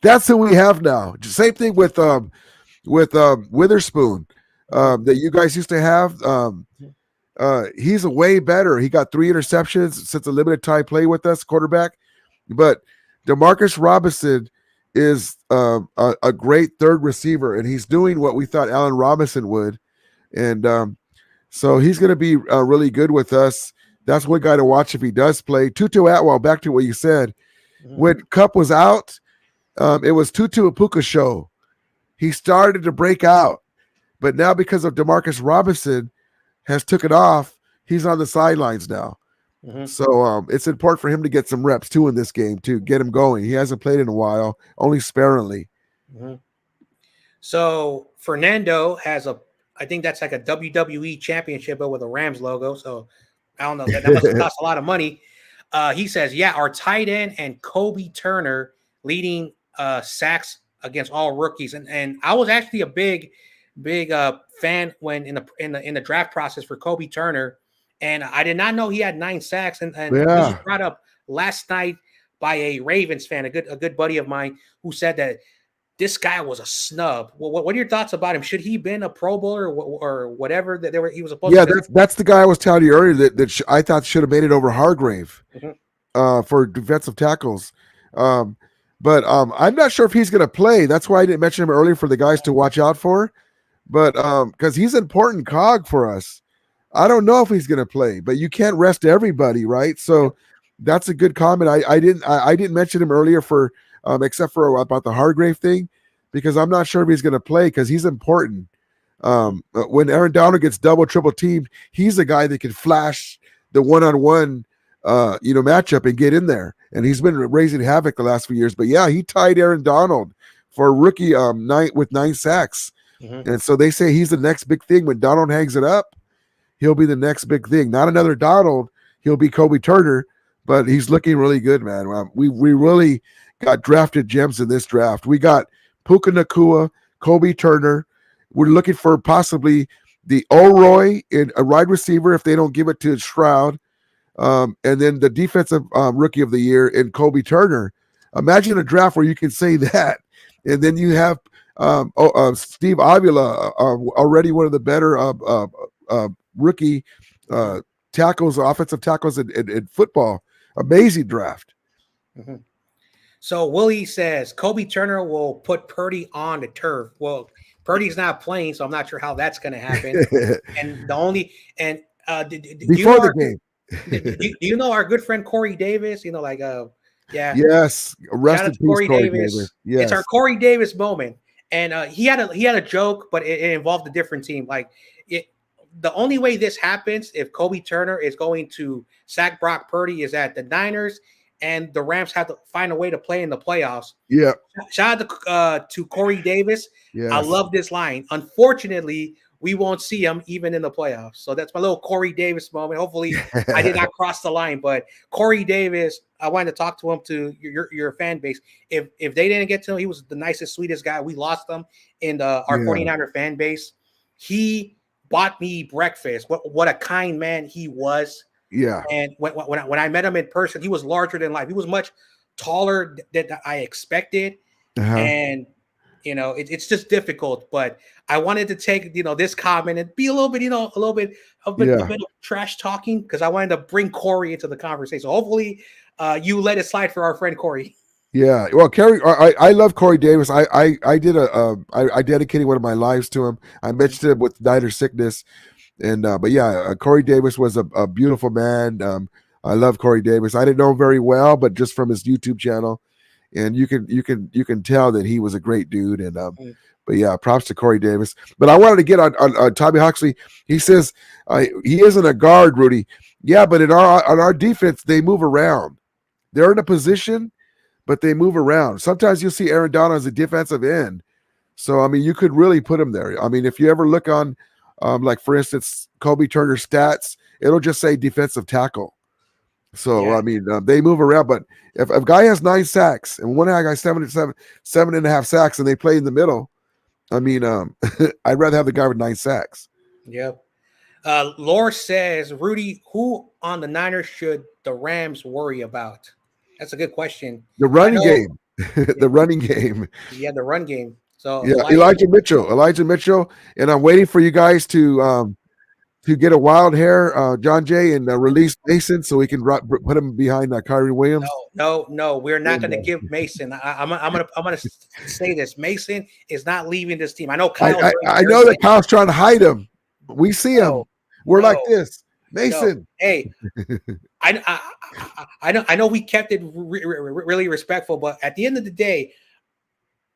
That's who we have now. Same thing with Witherspoon that you guys used to have. He's a way better. He got 3 interceptions since a limited time play with us, quarterback. But Demarcus Robinson is a great third receiver, and he's doing what we thought Allen Robinson would. And so he's going to be really good with us. That's one guy to watch if he does play. Tutu Atwell, back to what you said. When Kupp was out, it was Tutu and Puka show. He started to break out. But now because of Demarcus Robinson has took it off, he's on the sidelines now. So it's important for him to get some reps too in this game to get him going. He hasn't played in a while, only sparingly. So Fernando has I think that's like a WWE championship, but with a Rams logo. So I don't know. That must have cost a lot of money. He says, yeah, our tight end and Kobe Turner leading sacks against all rookies. And I was actually a big fan when in the draft process for Kobe Turner. And I did not know he had 9 sacks. And this was brought up last night by a Ravens fan, a good buddy of mine, who said that this guy was a snub. What are your thoughts about him? Should he been a Pro Bowler or whatever that he was supposed to be? Yeah, that's the guy I was telling you earlier that I thought should have made it over Hargrave for defensive tackles. But I'm not sure if he's going to play. That's why I didn't mention him earlier for the guys to watch out for. But because he's an important cog for us. I don't know if he's going to play, but you can't rest everybody, right? So that's a good comment. I didn't mention him earlier for except for about the Hargrave thing, because I'm not sure if he's going to play because he's important. When Aaron Donald gets double, triple teamed, he's a guy that can flash the one-on-one matchup and get in there. And he's been raising havoc the last few years. But yeah, he tied Aaron Donald for a rookie with 9 sacks. And so they say he's the next big thing. When Donald hangs it up, he'll be the next big thing. Not another Donald. He'll be Kobe Turner, but he's looking really good, man. We really got drafted gems in this draft. We got Puka Nacua, Kobe Turner. We're looking for possibly the O'Roy in a wide receiver if they don't give it to Stroud. And then the defensive rookie of the year in Kobe Turner. Imagine a draft where you can say that. And then you have Steve Avila, already one of the better rookie tackles, offensive tackles in football. Amazing draft. So Willie says Kobe Turner will put Purdy on the turf. Well, Purdy's not playing, so I'm not sure how that's going to happen. And before the game. Do you know our good friend Corey Davis? Yes, rest in peace, Corey Davis. Yes. It's our Corey Davis moment, and he had a joke, but it involved a different team. The only way this happens if Kobe Turner is going to sack Brock Purdy is that the Niners and the Rams have to find a way to play in the playoffs. Yeah. Shout out to Corey Davis. Yes. I love this line. Unfortunately, we won't see him even in the playoffs. So that's my little Corey Davis moment. Hopefully I did not cross the line, but Corey Davis, I wanted to talk to him, to your fan base. If they didn't get to him, he was the nicest, sweetest guy. We lost him in our 49er fan base. He bought me breakfast. What a kind man he was. Yeah. And when I met him in person, he was larger than life. He was much taller than I expected. And it's just difficult, but I wanted to take, this comment and be a little bit of trash talking, because I wanted to bring Corey into the conversation. So hopefully you let it slide for our friend Corey. Yeah. Well, I love Corey Davis. I dedicated one of my lives to him. I mentioned him with Niner sickness. And, but yeah, Corey Davis was a beautiful man. I love Corey Davis. I didn't know him very well, but just from his YouTube channel. And you can tell that he was a great dude. And But yeah, props to Corey Davis. But I wanted to get on Tommy Huxley. He says he isn't a guard, Rudy. Yeah, but on our defense, they move around. They're in a position, but they move around. Sometimes you'll see Aaron Donald as a defensive end. So, I mean, you could really put him there. I mean, if you ever look on, like, for instance, Kobe Turner's stats, it'll just say defensive tackle. So, Yeah. I mean, they move around. But if a guy has 9 sacks and one guy has 7.5 sacks and they play in the middle, I mean, I'd rather have the guy with 9 sacks. Yep. Laura says, Rudy, who on the Niners should the Rams worry about? That's a good question. The running game. The running game. Yeah, the run game. So Yeah, Elijah Mitchell. And I'm waiting for you guys to get a wild hair, John Jay, and release Mason so we can put him behind Kyrie Williams. No, we're not going to give Mason. I'm gonna say this: Mason is not leaving this team. I know Kyle. I know that Kyle's trying to hide him. We see him. We're like this, Mason. No. Hey, I know we kept it really respectful, but at the end of the day,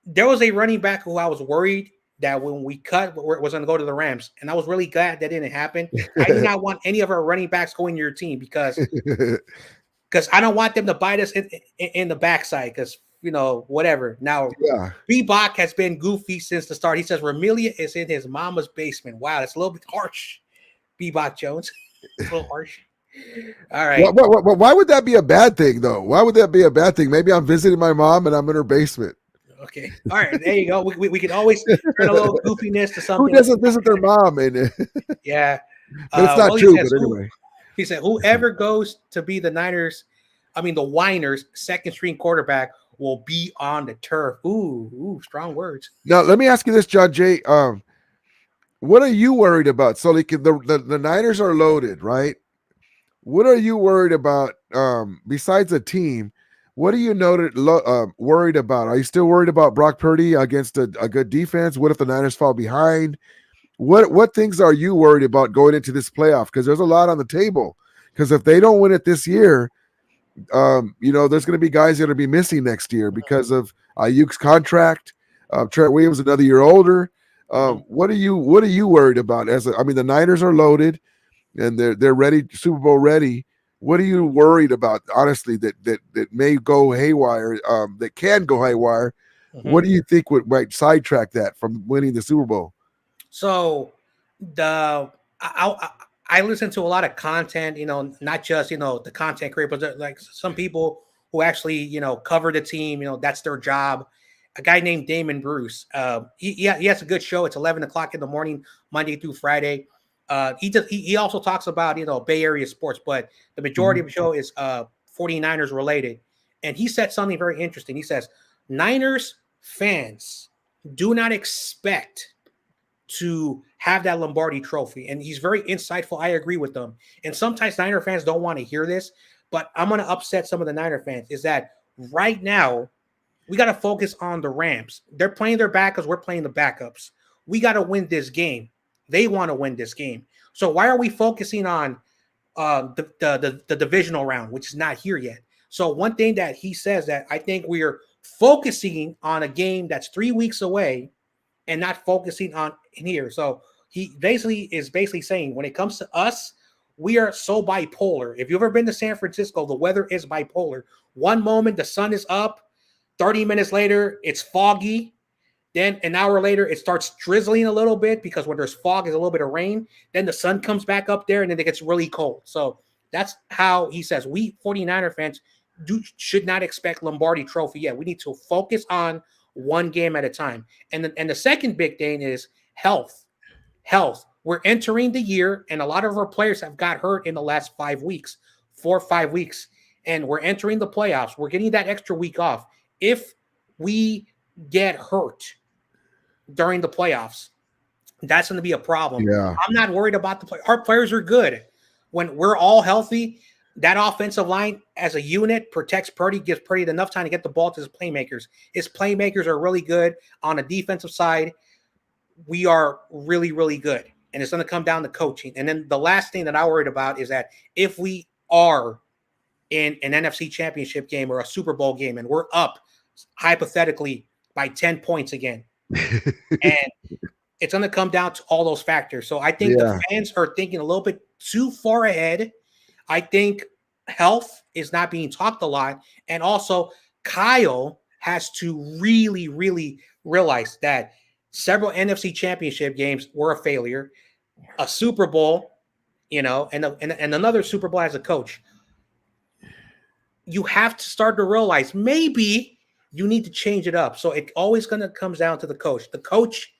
there was a running back who I was worried that when we cut was going to go to the Rams, and I was really glad that didn't happen. I do not want any of our running backs going to your team because I don't want them to bite us in the backside because, whatever. Now, Bebop has been goofy since the start. He says Ramelia is in his mama's basement. Wow, that's a little bit harsh, Bebop Jones. A little harsh. All right. Why would that be a bad thing, though? Why would that be a bad thing? Maybe I'm visiting my mom and I'm in her basement. Okay. All right. There you go. We can always turn a little goofiness to something. Who doesn't visit their mom? And yeah. But it's not true, but anyway. He said, whoever goes to be the Winers' second string quarterback will be on the turf. Ooh, strong words. Now, let me ask you this, John Jay. What are you worried about? So the Niners are loaded, right? What are you worried about besides the team? What are you worried about? Are you still worried about Brock Purdy against a good defense? What if the Niners fall behind? What things are you worried about going into this playoff? Because there's a lot on the table. Because if they don't win it this year, there's going to be guys that are be missing next year because of Ayuk's contract. Trent Williams another year older. What are you worried about? The Niners are loaded and they're ready, Super Bowl ready. What are you worried about, honestly, that may go haywire, that can go haywire? Mm-hmm. What do you think might sidetrack that from winning the Super Bowl? So I listen to a lot of content, not just, the content creators, but like some people who actually, cover the team, that's their job. A guy named Damon Bruce. He has a good show. It's 11 o'clock in the morning, Monday through Friday. He also talks about, Bay Area sports, but the majority of the show is 49ers related. And he said something very interesting. He says, Niners fans do not expect to have that Lombardi trophy. And he's very insightful. I agree with them. And sometimes Niner fans don't want to hear this, but I'm going to upset some of the Niner fans, is that right now we got to focus on the Rams. They're playing their backups. We're playing the backups. We got to win this game. They want to win this game. So why are we focusing on the divisional round, which is not here yet? So one thing that he says that I think we are focusing on a game that's 3 weeks away and not focusing on in here. So he is basically saying when it comes to us, we are so bipolar. If you've ever been to San Francisco, the weather is bipolar. One moment the sun is up, 30 minutes later it's foggy. Then an hour later, it starts drizzling a little bit because when there's fog, there's a little bit of rain. Then the sun comes back up there and then it gets really cold. So that's how he says we 49er fans should not expect Lombardi trophy yet. We need to focus on one game at a time. And the second big thing is health. We're entering the year and a lot of our players have got hurt in the last 5 weeks, 4 or 5 weeks. And we're entering the playoffs. We're getting that extra week off. If we get hurt during the playoffs, that's going to be a problem. Yeah. I'm not worried about the play. Our players are good. When we're all healthy, that offensive line as a unit protects Purdy, gives Purdy enough time to get the ball to his playmakers. His playmakers are really good on the defensive side. We are really, really good. And it's going to come down to coaching. And then the last thing that I worried about is that if we are in an NFC championship game or a Super Bowl game and we're up hypothetically by 10 points again, And it's going to come down to all those factors. So I think the fans are thinking a little bit too far ahead. I think health is not being talked a lot. And also, Kyle has to really, really realize that several NFC championship games were a failure, a Super Bowl, and another Super Bowl as a coach. You have to start to realize maybe you need to change it up. So it always going to comes down to the coach. The coach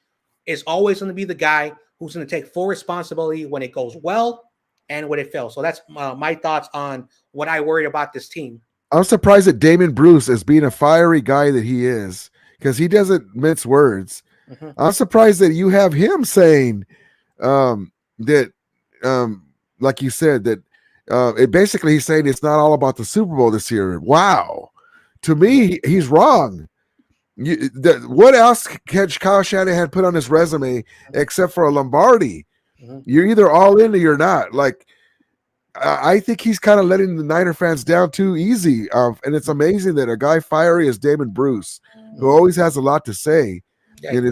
is always going to be the guy who's going to take full responsibility when it goes well and when it fails. So that's my thoughts on what I worry about this team. I'm surprised that Damon Bruce, as being a fiery guy that he is, because he doesn't mince words. Mm-hmm. I'm surprised that you have him saying that, like you said, that it basically he's saying it's not all about the Super Bowl this year. Wow. To me, he's wrong. What else can Kyle Shanahan put on his resume except for a Lombardi? Mm-hmm. You're either all in or you're not. Like, I think he's kind of letting the Niner fans down too easy. And it's amazing that a guy fiery as Damon Bruce, who always has a lot to say, and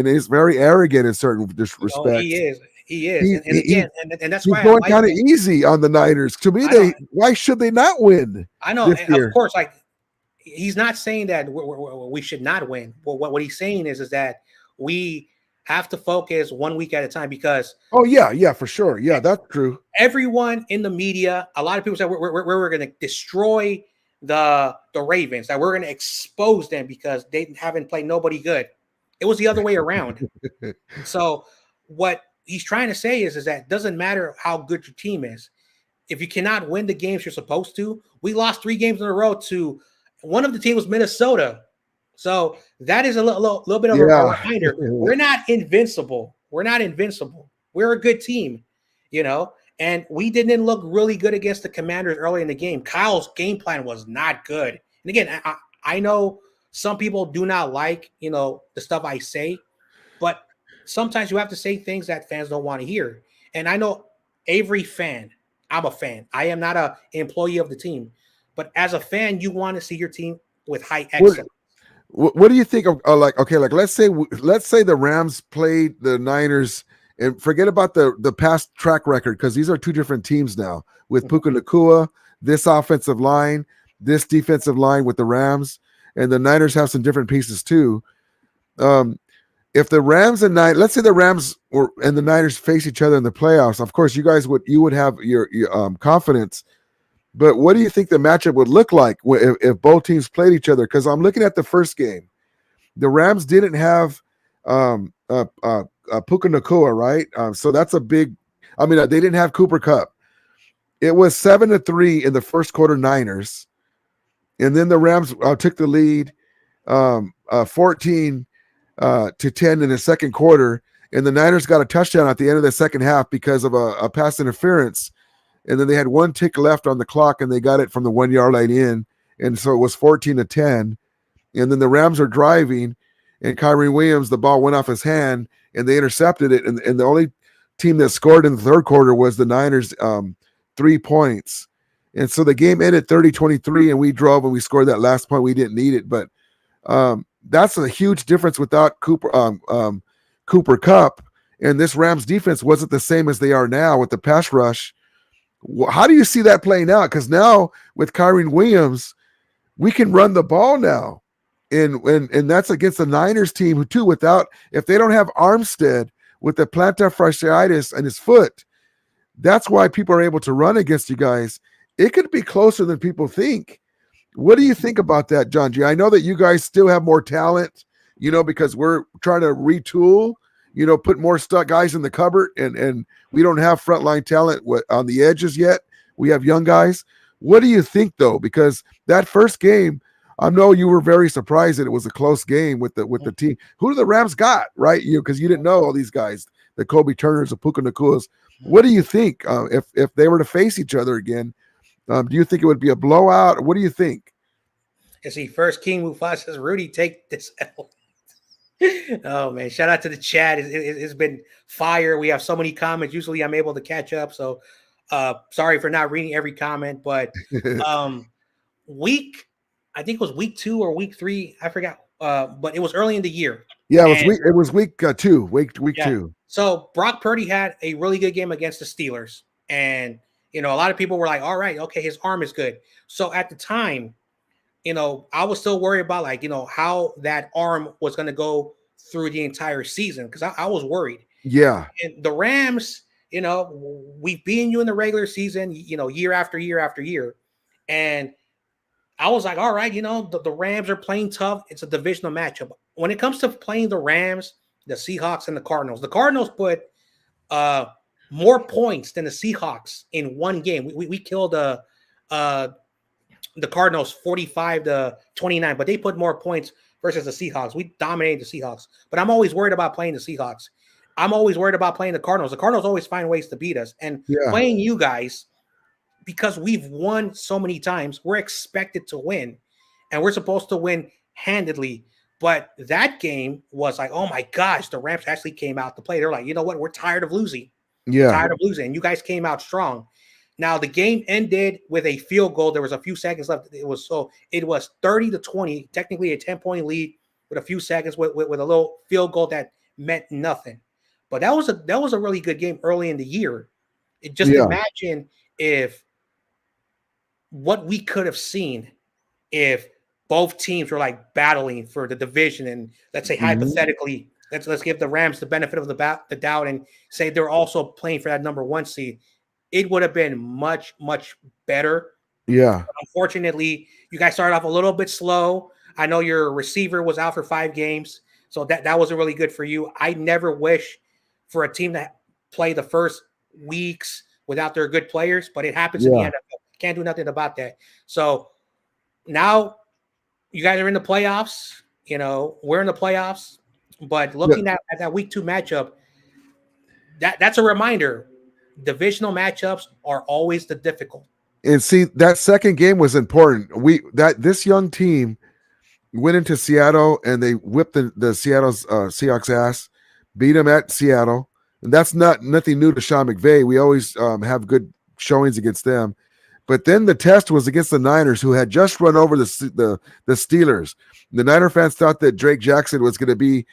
is very arrogant in certain respects. He is. And that's why he's going kind of easy on the Niners. To me, why should they not win? I know, of course, like, he's not saying that we should not win. Well, what he's saying is that we have to focus 1 week at a time because. Oh, yeah, for sure. Yeah, that's true. Everyone in the media, a lot of people said we're going to destroy the Ravens, that we're going to expose them because they haven't played nobody good. It was the other way around. So what he's trying to say is that it doesn't matter how good your team is. If you cannot win the games you're supposed to, we lost 3 games in a row to one of the teams was Minnesota. So that is a little bit of a reminder. We're not invincible. We're a good team, and we didn't look really good against the Commanders early in the game. Kyle's game plan was not good. And again, I know some people do not like, the stuff I say, but sometimes you have to say things that fans don't want to hear. And I know every fan, I'm a fan. I am not an employee of the team. But as a fan, you want to see your team with high excellence. What do you think of let's say the Rams played the Niners, and forget about the past track record, because these are 2 different teams now with Puka Nacua, this offensive line, this defensive line with the Rams, and the Niners have some different pieces too. If the Rams and let's say the Rams and the Niners face each other in the playoffs, of course you guys would have your confidence. But what do you think the matchup would look like if both teams played each other? Because I'm looking at the first game. The Rams didn't have Puka Nacua, right? So that's a big – they didn't have Cooper Kupp. It was 7-3 in the first quarter, Niners. And then the Rams took the lead 14 to 10 in the second quarter. And the Niners got a touchdown at the end of the second half because of a pass interference. And then they had 1 tick left on the clock, and they got it from the 1 yard line in. And so it was 14-10. And then the Rams are driving, and Kyrie Williams, the ball went off his hand, and they intercepted it. And the only team that scored in the third quarter was the Niners, 3 points. And so the game ended 30-23, and we drove and we scored that last point. We didn't need it. But that's a huge difference without Cooper Kupp. And this Rams defense wasn't the same as they are now with the pass rush. How do you see that playing out? Because now with Kyrie Williams, we can run the ball now. And that's against the Niners team too, if they don't have Armstead with the plantar fasciitis in his foot, that's why people are able to run against you guys. It could be closer than people think. What do you think about that, John G? I know that you guys still have more talent, because we're trying to retool, put more guys in the cupboard, and we don't have frontline talent on the edges yet. We have young guys. What do you think, though? Because that first game, I know you were very surprised that it was a close game with the team. Who do the Rams got, right? Because you didn't know all these guys, the Kobe Turners, the Puka Nacuas. What do you think if they were to face each other again? Do you think it would be a blowout? What do you think? First King Mufasa says, Rudy, take this L. Oh, man. Shout out to the chat. It's been fire. We have so many comments. Usually I'm able to catch up. So sorry for not reading every comment. But I think it was week 2 or week 3. I forgot. But it was early in the year. Yeah, And it was week 2, week yeah, 2. so Brock Purdy had a really good game against the Steelers, and a lot of people were like, "All right, okay, his arm is good." So at the time, I was still worried about like how that arm was going to go through the entire season because I was worried. Yeah, And the Rams, we've beaten you in the regular season, year after year after year. And I was like, all right, the Rams are playing tough. It's a divisional matchup. When it comes to playing the Rams, the Seahawks, and the Cardinals put uh, more points than the Seahawks in one game. We killed uh, the Cardinals 45-29, but they put more points versus the Seahawks. We dominated the Seahawks. But I'm always worried about playing the Seahawks. I'm always worried about playing the Cardinals. The Cardinals always find ways to beat us. And yeah, playing you guys, because we've won so many times, we're expected to win. And we're supposed to win handedly. But that game was like, oh my gosh, the Rams actually came out to play. They're like, you know what? We're tired of losing. yeah, Tired of losing. And you guys came out strong. Now the game ended with a field goal. There was a few seconds left. It was 30-20, technically a 10-point lead with a few seconds with a little field goal that meant nothing. But that was a really good game early in the year. Just yeah, imagine if what we could have seen if both teams were like battling for the division, and let's say hypothetically, let's give the Rams the benefit of the doubt and say they're also playing for that number 1 seed. It would have been much, much better. yeah, But unfortunately, you guys started off a little bit slow. I know your receiver was out for 5 games, so that wasn't really good for you. I never wish for a team to play the first weeks without their good players, but it happens in the yeah. NFL. Can't do nothing about that. So now you guys are in the playoffs. We're in the playoffs. But looking at that week 2 matchup, that's a reminder. Divisional matchups are always the difficult. And see, that second game was important. This young team went into Seattle and they whipped the Seattle's Seahawks ass, beat them at Seattle. And that's nothing new to Sean McVay. We always have good showings against them. But then the test was against the Niners, who had just run over the Steelers. The Niner fans thought that Drake Jackson was going to be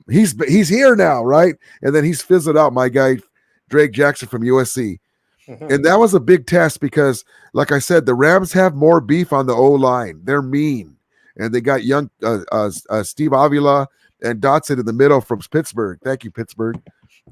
he's here now, right? And then he's fizzled out, my guy Drake Jackson from USC. And that was a big test because, like I said, the Rams have more beef on the O-line. They're mean. And they got young Steve Avila and Dotson in the middle from Pittsburgh. Thank you, Pittsburgh.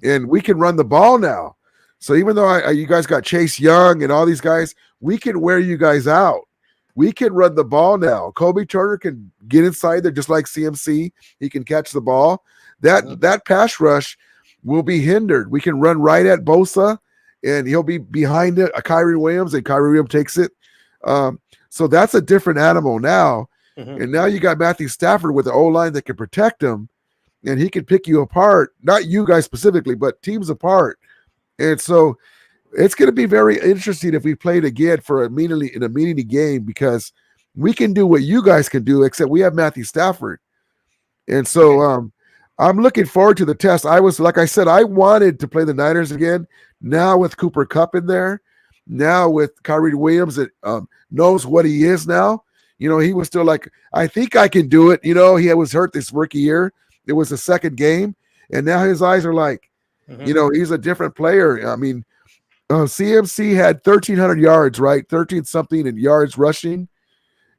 And we can run the ball now. So even though you guys got Chase Young and all these guys, we can wear you guys out. We can run the ball now. Kobe Turner can get inside there just like CMC. He can catch the ball. That pass rush will be hindered. We can run right at Bosa, and he'll be behind it, Kyrie Williams, and Kyrie Williams takes it. So that's a different animal now. And now you got Matthew Stafford with the O-line that can protect him, and he can pick you apart. Not you guys specifically, but teams apart. And so it's going to be very interesting if we played again in a meaningly game, because we can do what you guys can do, except we have Matthew Stafford. And so I'm looking forward to the test. Like I said, I wanted to play the Niners again. Now with Cooper Kupp in there, now with Kyrie Williams that knows what he is now. He was still like, I think I can do it. He was hurt this rookie year. It was the second game. And now his eyes are like, he's a different player. I mean, CMC had 1,300 yards, right? 13-something in yards rushing.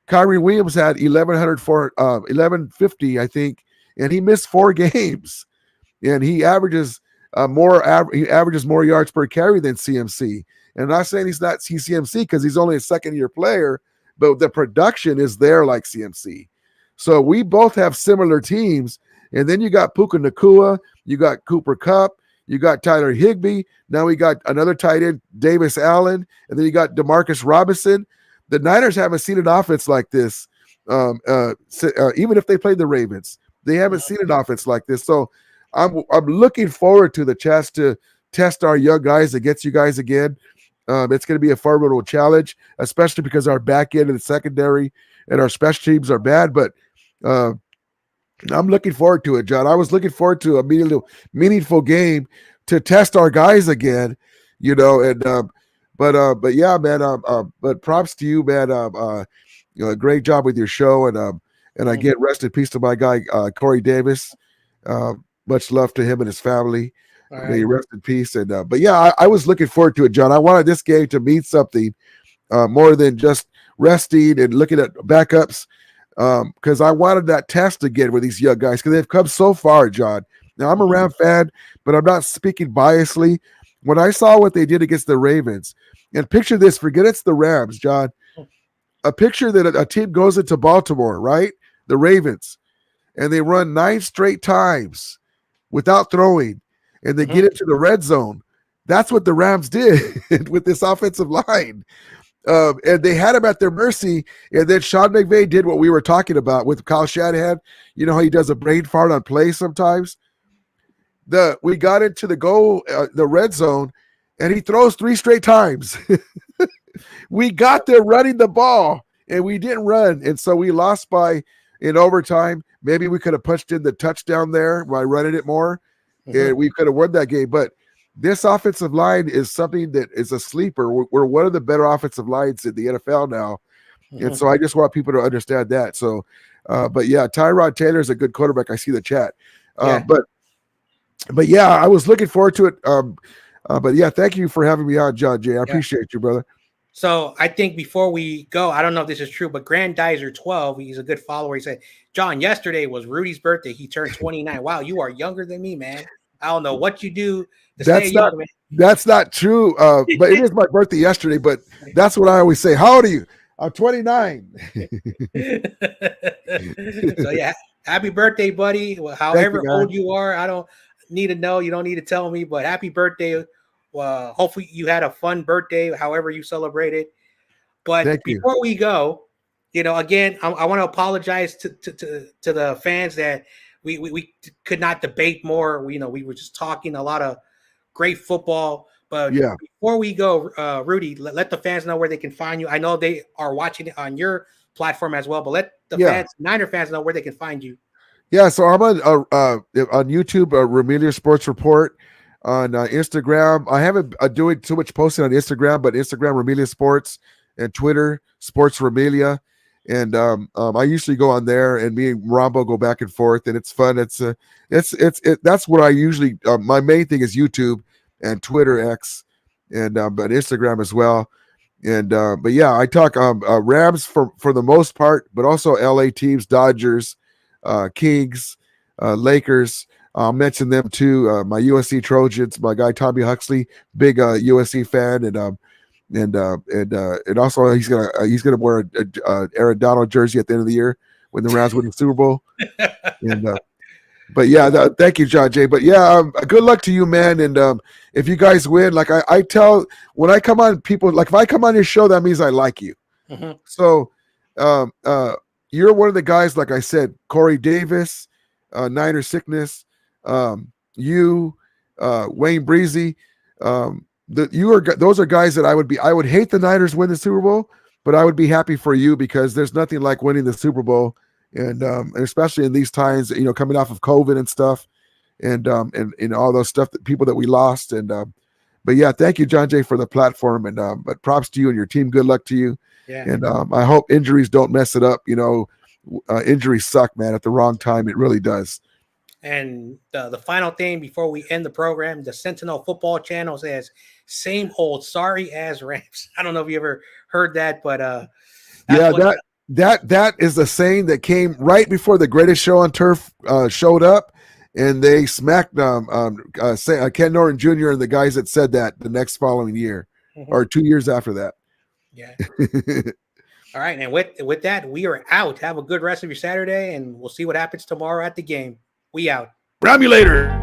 Kyrie Williams had 1,150, I think, and he missed 4 games. And he averages more yards per carry than CMC. And I'm not saying he's CMC because he's only a second-year player, but the production is there like CMC. So we both have similar teams. And then you got Puka Nacua, you got Cooper Kupp, you got Tyler Higbee. Now we got another tight end, Davis Allen, and then you got Demarcus Robinson. The Niners haven't seen an offense like this. Even if they played the Ravens, they haven't seen an offense like this. So I'm looking forward to the chance to test our young guys against you guys again. It's going to be a formidable challenge, especially because our back end and the secondary and our special teams are bad. But I'm looking forward to it, John. I was looking forward to a meaningful game to test our guys again, but yeah, man. But props to you, man. Great job with your show, and again, rest in peace to my guy Corey Davis. Much love to him and his family. All May he right. rest in peace. And but yeah, I was looking forward to it, John. I wanted this game to mean something more than just resting and looking at backups, because I wanted that test again with these young guys because they've come so far, John. Now I'm a Ram fan, but I'm not speaking biasly. When I saw what they did against the Ravens, and picture this, forget it's the Rams, John. A picture that a team goes into Baltimore, right? The Ravens, and they run 9 straight times without throwing, and they get into the red zone. That's what the Rams did with this offensive line. And they had him at their mercy. And then Sean McVay did what we were talking about with Kyle Shanahan. You know how he does a brain fart on play sometimes? We got into the red zone, and he throws 3 straight times. We got there running the ball, and we didn't run. And so we lost in overtime. Maybe we could have punched in the touchdown there by running it more, and we could have won that game. But this offensive line is something that is a sleeper. We're one of the better offensive lines in the NFL now. And so I just want people to understand that. So, but yeah, Tyrod Taylor is a good quarterback. I see the chat. But yeah, I was looking forward to it. But yeah, thank you for having me on, John Jay. I appreciate you, brother. So I think before we go, I don't know if this is true, but Grandizer 12, he's a good follower. He said, John, yesterday was Rudy's birthday. He turned 29. Wow, you are younger than me, man. I don't know what you do to stay young, man. That's not true. But it is my birthday yesterday, but that's what I always say. How old are you? I'm 29. So yeah, happy birthday, buddy. However old you are, I don't need to know. You don't need to tell me, but happy birthday. Hopefully you had a fun birthday, however you celebrated. But before we go, again, I want to apologize to the fans that we could not debate more. We were just talking a lot of great football. But before we go, Rudy, let the fans know where they can find you. I know they are watching it on your platform as well, but let the Niner fans know where they can find you. Yeah, so I'm on YouTube, Ramelia Sports Report. On Instagram, I haven't doing too much posting on Instagram, but Instagram Ramelia Sports and Twitter Sports Ramelia, and I usually go on there, and me and Rambo go back and forth, and it's fun. It's that's what I usually. My main thing is YouTube and Twitter X, and but Instagram as well, and but yeah, I talk Rams for the most part, but also LA teams, Dodgers, Kings, Lakers. I'll mention them too. My USC Trojans, my guy Tommy Huxley, big USC fan, and also he's gonna wear a Aaron Donald jersey at the end of the year when the Rams win the Super Bowl. And but yeah, thank you, John Jay. But yeah, good luck to you, man. And if you guys win, like I tell when I come on, people like if I come on your show, that means I like you. So you're one of the guys, like I said, Corey Davis, Niner Sickness. You, Wayne Breezy, those are guys that I would hate the Niners win the Super Bowl, but I would be happy for you because there's nothing like winning the Super Bowl, and especially in these times, coming off of COVID and stuff, and all those stuff that people that we lost, and but yeah, thank you, John Jay, for the platform, and but props to you and your team. Good luck to you, and I hope injuries don't mess it up. Injuries suck, man. At the wrong time, it really does. And the final thing before we end the program, the Sentinel Football Channel says, same old sorry as Rams. I don't know if you ever heard that, but that is the saying that came right before the Greatest Show on Turf showed up, and they smacked Ken Norton Jr. and the guys that said that the next following year or 2 years after that. Yeah. All right, and with that, we are out. Have a good rest of your Saturday, and we'll see what happens tomorrow at the game. We out. Ramulator.